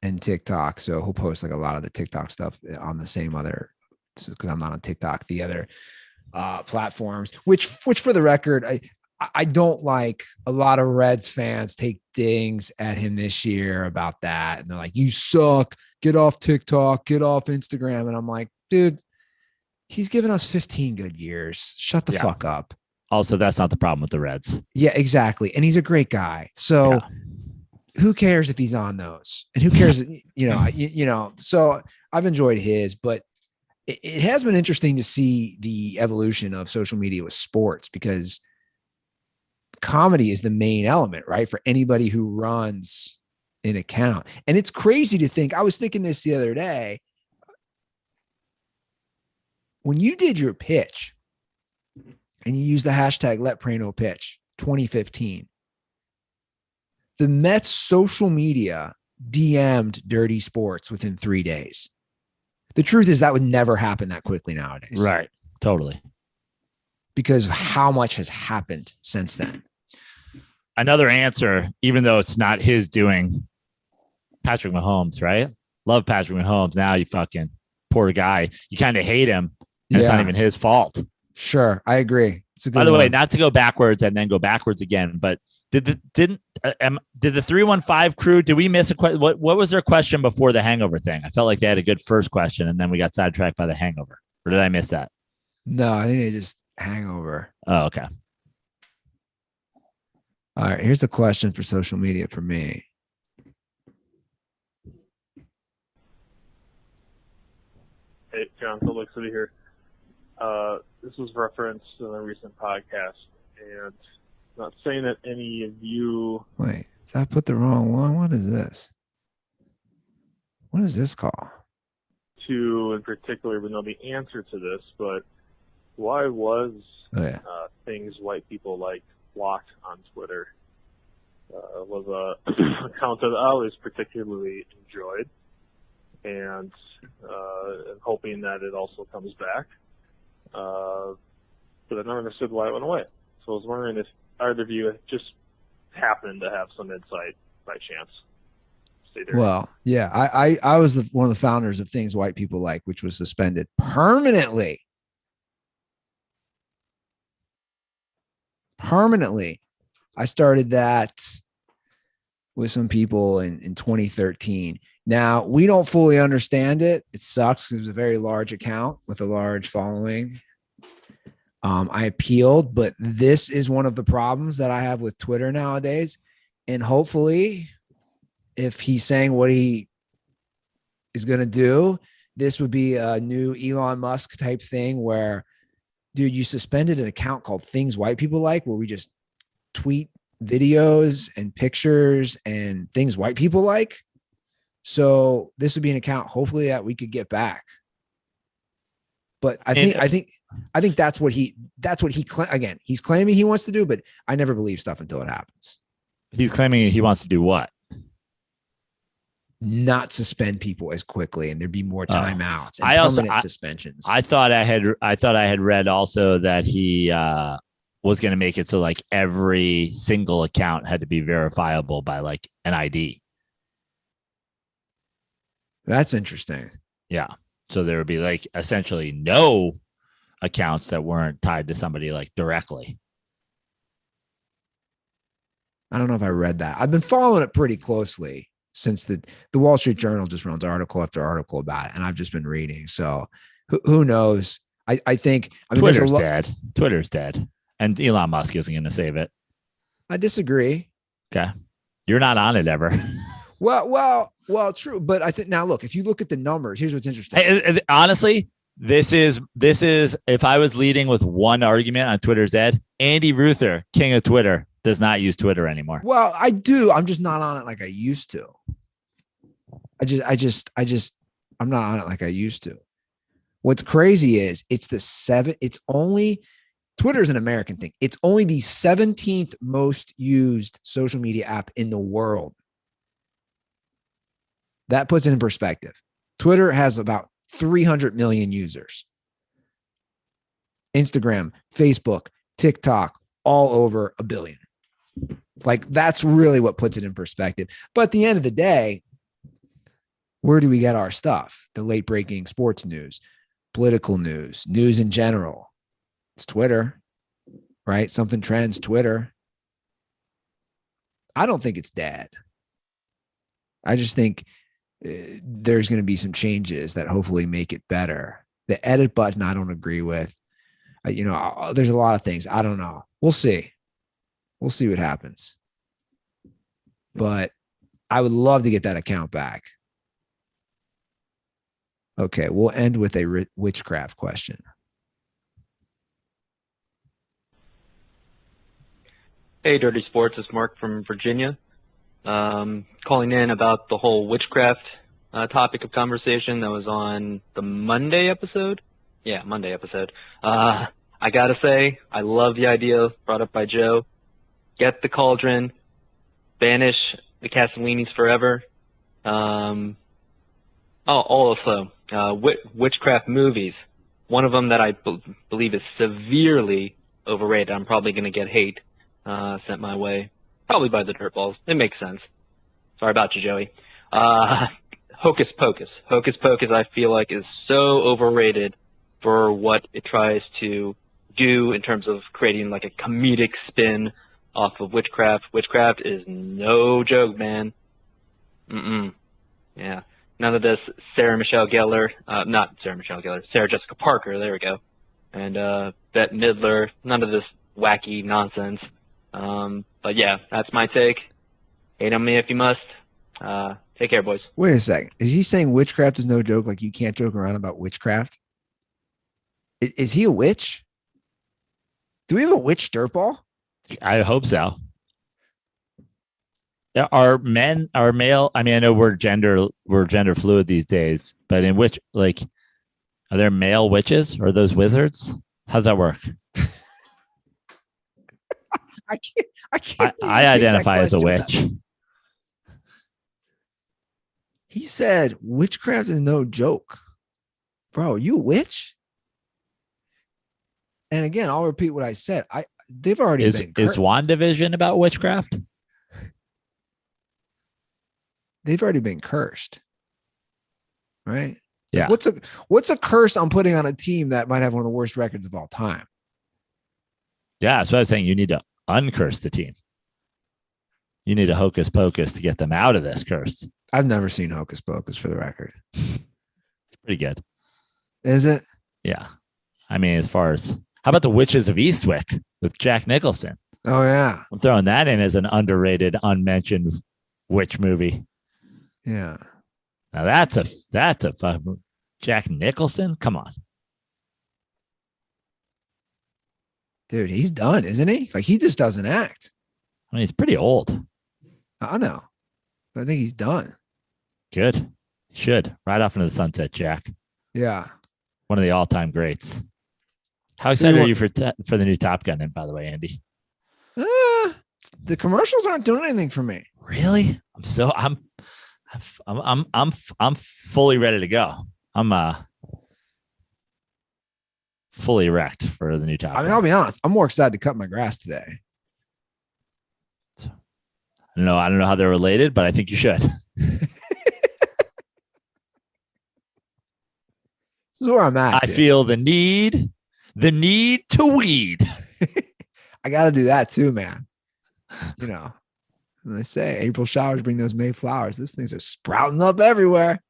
S1: And TikTok. So he'll post like a lot of the TikTok stuff on the same other, because I'm not on TikTok, the other platforms, which for the record, I don't like a lot of Reds fans take dings at him this year about that. And they're like, you suck. Get off TikTok, get off Instagram. And I'm like, dude, he's given us 15 good years. Shut the fuck up.
S2: Also, that's not the problem with the Reds.
S1: Yeah, exactly. And he's a great guy. So who cares if he's on those? And who cares, so I've enjoyed his, but it has been interesting to see the evolution of social media with sports, because comedy is the main element, right? For anybody who runs an account. And it's crazy to think, I was thinking this the other day, when you did your pitch and you used the hashtag Let Prano Pitch 2015, the Mets social media DM'd Dirty Sports within 3 days. The truth is that would never happen that quickly nowadays.
S2: Right. Totally.
S1: Because of how much has happened since then.
S2: Another answer, even though it's not his doing, Patrick Mahomes, right? Love Patrick Mahomes. Now you fucking poor guy. You kind of hate him. And it's not even his fault.
S1: Sure. I agree. It's a good
S2: By the
S1: one.
S2: way, not to go backwards and then go backwards again, but did the 315 crew, did we miss a question? What was their question before the hangover thing? I felt like they had a good first question and then we got sidetracked by the hangover. Or did I miss that?
S1: No, I think they just hangover.
S2: Oh, okay.
S1: All right. Here's a question for social media for me.
S8: Hey, John, Salt Lake City here. This was referenced in a recent podcast, and not saying that any of you...
S1: Wait, did I put the wrong one? What is this? What is this call?
S8: ...to in particular would know the answer to this, but why was things white people like blocked on Twitter? Was a account that I always particularly enjoyed, and hoping that it also comes back. But I never understood why it went away. So I was wondering if either of you just happened to have some insight by chance. Stay there.
S1: Well, yeah, I was one of the founders of Things White People Like, which was suspended permanently. I started that with some people in 2013. Now, we don't fully understand it. It sucks. It was a very large account with a large following. I appealed, but this is one of the problems that I have with Twitter nowadays. And hopefully, if he's saying what he is going to do, this would be a new Elon Musk type thing where, dude, you suspended an account called Things White People Like, where we just tweet videos and pictures and things white people like. So this would be an account, hopefully, that we could get back. But I think that's what he again, he's claiming he wants to do, but I never believe stuff until it happens.
S2: He's claiming he wants to do what?
S1: Not suspend people as quickly, and there'd be more timeouts and permanent suspensions.
S2: I thought I had read also that he was going to make it so like every single account had to be verifiable by like an ID.
S1: That's interesting.
S2: Yeah. So there would be like essentially no accounts that weren't tied to somebody like directly.
S1: I don't know if I read that. I've been following it pretty closely since the Wall Street Journal just runs article after article about it, and I've just been reading. So who knows? I think
S2: Twitter's dead. Twitter's dead, and Elon Musk isn't going to save it.
S1: I disagree.
S2: Okay, you're not on it ever.
S1: Well, true. But I think now, look, if you look at the numbers, here's what's interesting.
S2: Honestly, this is if I was leading with one argument on Twitter's dead, Andy Ruther, king of Twitter, does not use Twitter anymore.
S1: Well, I do. I'm just not on it like I used to. I'm not on it like I used to. What's crazy is Twitter's an American thing. It's only the 17th most used social media app in the world. That puts it in perspective. Twitter has about 300 million users. Instagram, Facebook, TikTok, all over 1 billion. Like, that's really what puts it in perspective. But at the end of the day, where do we get our stuff? The late breaking sports news, political news in general. It's Twitter, right? Something trends Twitter. I don't think it's dead. I just think there's going to be some changes that hopefully make it better. The edit button, I don't agree with. There's a lot of things. I don't know. We'll see. We'll see what happens. But I would love to get that account back. Okay, we'll end with a witchcraft question.
S9: Hey, Dirty Sports. It's Mark from Virginia. Calling in about the whole witchcraft topic of conversation that was on the Monday episode. Yeah, Monday episode. I got to say, I love the idea brought up by Joe. Get the cauldron, banish the Castellinis forever. Also, witchcraft movies. One of them that I believe is severely overrated. I'm probably going to get hate sent my way, probably by the DirtBalls. It makes sense. Sorry about you, Joey. Hocus Pocus. Hocus Pocus, I feel like, is so overrated for what it tries to do in terms of creating like a comedic spin off of witchcraft. Witchcraft is no joke, man. Yeah. None of this Sarah Jessica Parker, there we go. And Bette Midler, none of this wacky nonsense. But yeah, that's my take. Hate on me if you must. Take care, boys.
S1: Wait a second. Is he saying witchcraft is no joke? Like you can't joke around about witchcraft? Is he a witch? Do we have a witch dirtball?
S2: I hope so. Are male? I mean, I know we're gender fluid these days, but in which, like, are there male witches or are those wizards? How's that work?
S1: I can't.
S2: I identify as a witch.
S1: He said witchcraft is no joke. Bro, you a witch? And again, I'll repeat what I said. They've already been cursed. Is WandaVision about witchcraft? They've already been cursed. Right?
S2: Yeah.
S1: What's a curse I'm putting on a team that might have one of the worst records of all time?
S2: Yeah, that's what I was saying. You need to uncurse the team. You need a hocus pocus to get them out of this curse.
S1: I've never seen Hocus Pocus, for the record.
S2: It's pretty good.
S1: Is it?
S2: Yeah. I mean, as far as, how about the Witches of Eastwick with Jack Nicholson?
S1: Oh, yeah.
S2: I'm throwing that in as an underrated, unmentioned witch movie.
S1: Yeah.
S2: Now that's a fun Jack Nicholson. Come on.
S1: Dude, he's done, isn't he? Like, he just doesn't act.
S2: I mean, he's pretty old.
S1: I know. But I think he's done.
S2: Good. Should. Right off into the sunset, Jack.
S1: Yeah.
S2: One of the all-time greats. How excited are you for the new Top Gun, by the way, Andy?
S1: The commercials aren't doing anything for me.
S2: Really? I'm fully ready to go. I'm fully erect for the new Top Gun.
S1: I mean, I'll be honest. I'm more excited to cut my grass today.
S2: I don't know how they're related, but I think you should.
S1: This is where I'm at.
S2: I feel the need to weed.
S1: I got to do that too, man. You know, they say April showers bring those May flowers. Those things are sprouting up everywhere.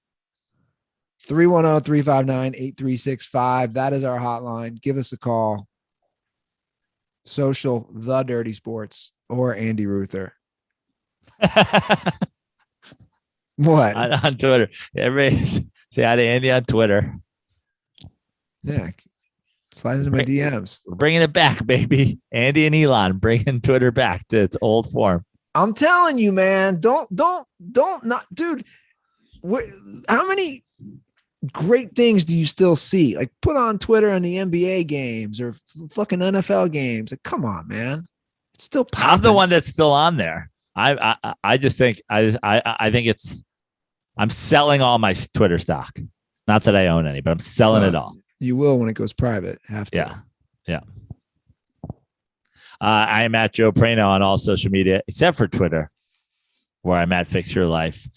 S1: 310-359-8365. That is our hotline. Give us a call. Social, The Dirty Sports, or Andy Ruther. What?
S2: On Twitter. Everybody say hi to Andy on Twitter.
S1: Yeah. Slide into my DMs.
S2: We're bringing it back, baby. Andy and Elon bringing Twitter back to its old form.
S1: I'm telling you, man. Don't not, dude. How many great things do you still see? Like, put on Twitter on the NBA games or fucking NFL games. Like, come on, man. It's still popping.
S2: I'm the one that's still on there. I just think I think I'm selling all my Twitter stock. Not that I own any, but I'm selling it all.
S1: You will when it goes private. Have to.
S2: Yeah. I am at Joe Prano on all social media except for Twitter, where I'm at Fix Your Life.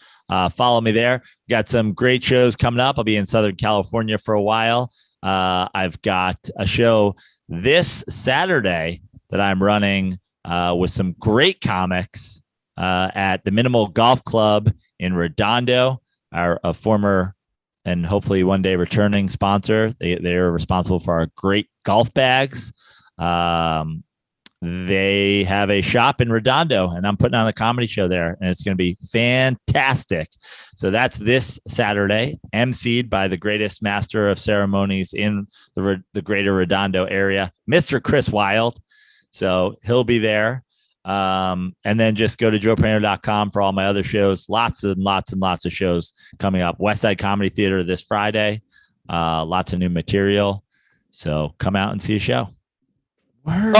S2: Follow me there. Got some great shows coming up. I'll be in Southern California for a while. I've got a show this Saturday that I'm running with some great comics at the Minimal Golf Club in Redondo, a former and hopefully one day returning sponsor. They're responsible for our great golf bags. They have a shop in Redondo, and I'm putting on a comedy show there, and it's going to be fantastic. So that's this Saturday, emceed by the greatest master of ceremonies in the greater Redondo area, Mr. Chris Wilde. So he'll be there. And then just go to joeprano.com for all my other shows. Lots and lots and lots of shows coming up. Westside Comedy Theater this Friday. Lots of new material. So come out and see a show.
S1: Word.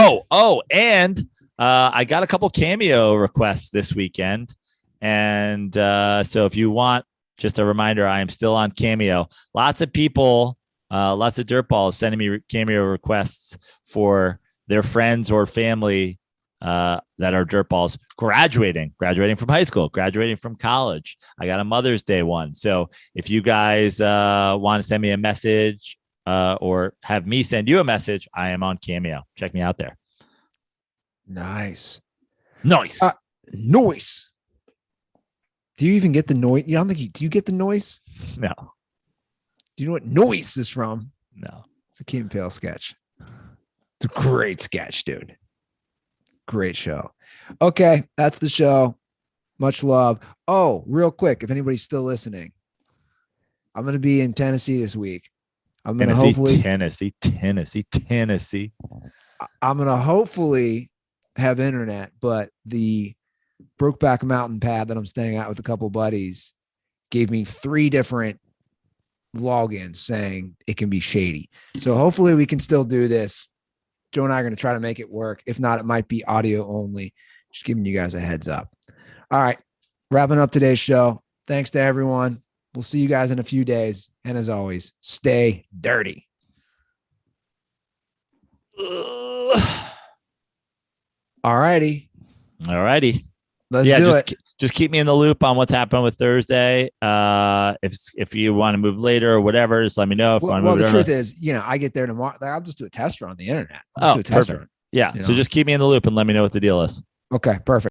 S2: And I got a couple cameo requests this weekend. And so if you want, just a reminder, I am still on Cameo. Lots of people, lots of dirtballs sending me cameo requests for their friends or family that are dirtballs graduating from high school, graduating from college. I got a Mother's Day one. So if you guys want to send me a message or have me send you a message, I am on Cameo. Check me out there.
S1: Nice.
S2: Noise.
S1: Do you even get the noise? Yeah, I don't think do you get the noise?
S2: No.
S1: Do you know what noise is from?
S2: No.
S1: It's a Key and Peele sketch. It's a great sketch, dude. Great show. Okay, that's the show. Much love. Oh, real quick, if anybody's still listening, I'm going to be in Tennessee this week. I'm going to
S2: Tennessee.
S1: I'm going to hopefully have internet, but the Brokeback Mountain pad that I'm staying at with a couple buddies gave me 3 different logins saying it can be shady. So hopefully we can still do this. Joe and I are going to try to make it work. If not, it might be audio only. Just giving you guys a heads up. All right. Wrapping up today's show. Thanks to everyone. We'll see you guys in a few days. And as always, stay dirty. All righty. Let's do it.
S2: Just keep me in the loop on what's happening with Thursday. If you want to move later or whatever, just let me know.
S1: The truth is, I get there tomorrow. I'll just do a test run on the internet. Do a test run.
S2: Yeah. So just keep me in the loop and let me know what the deal is.
S1: Okay, perfect.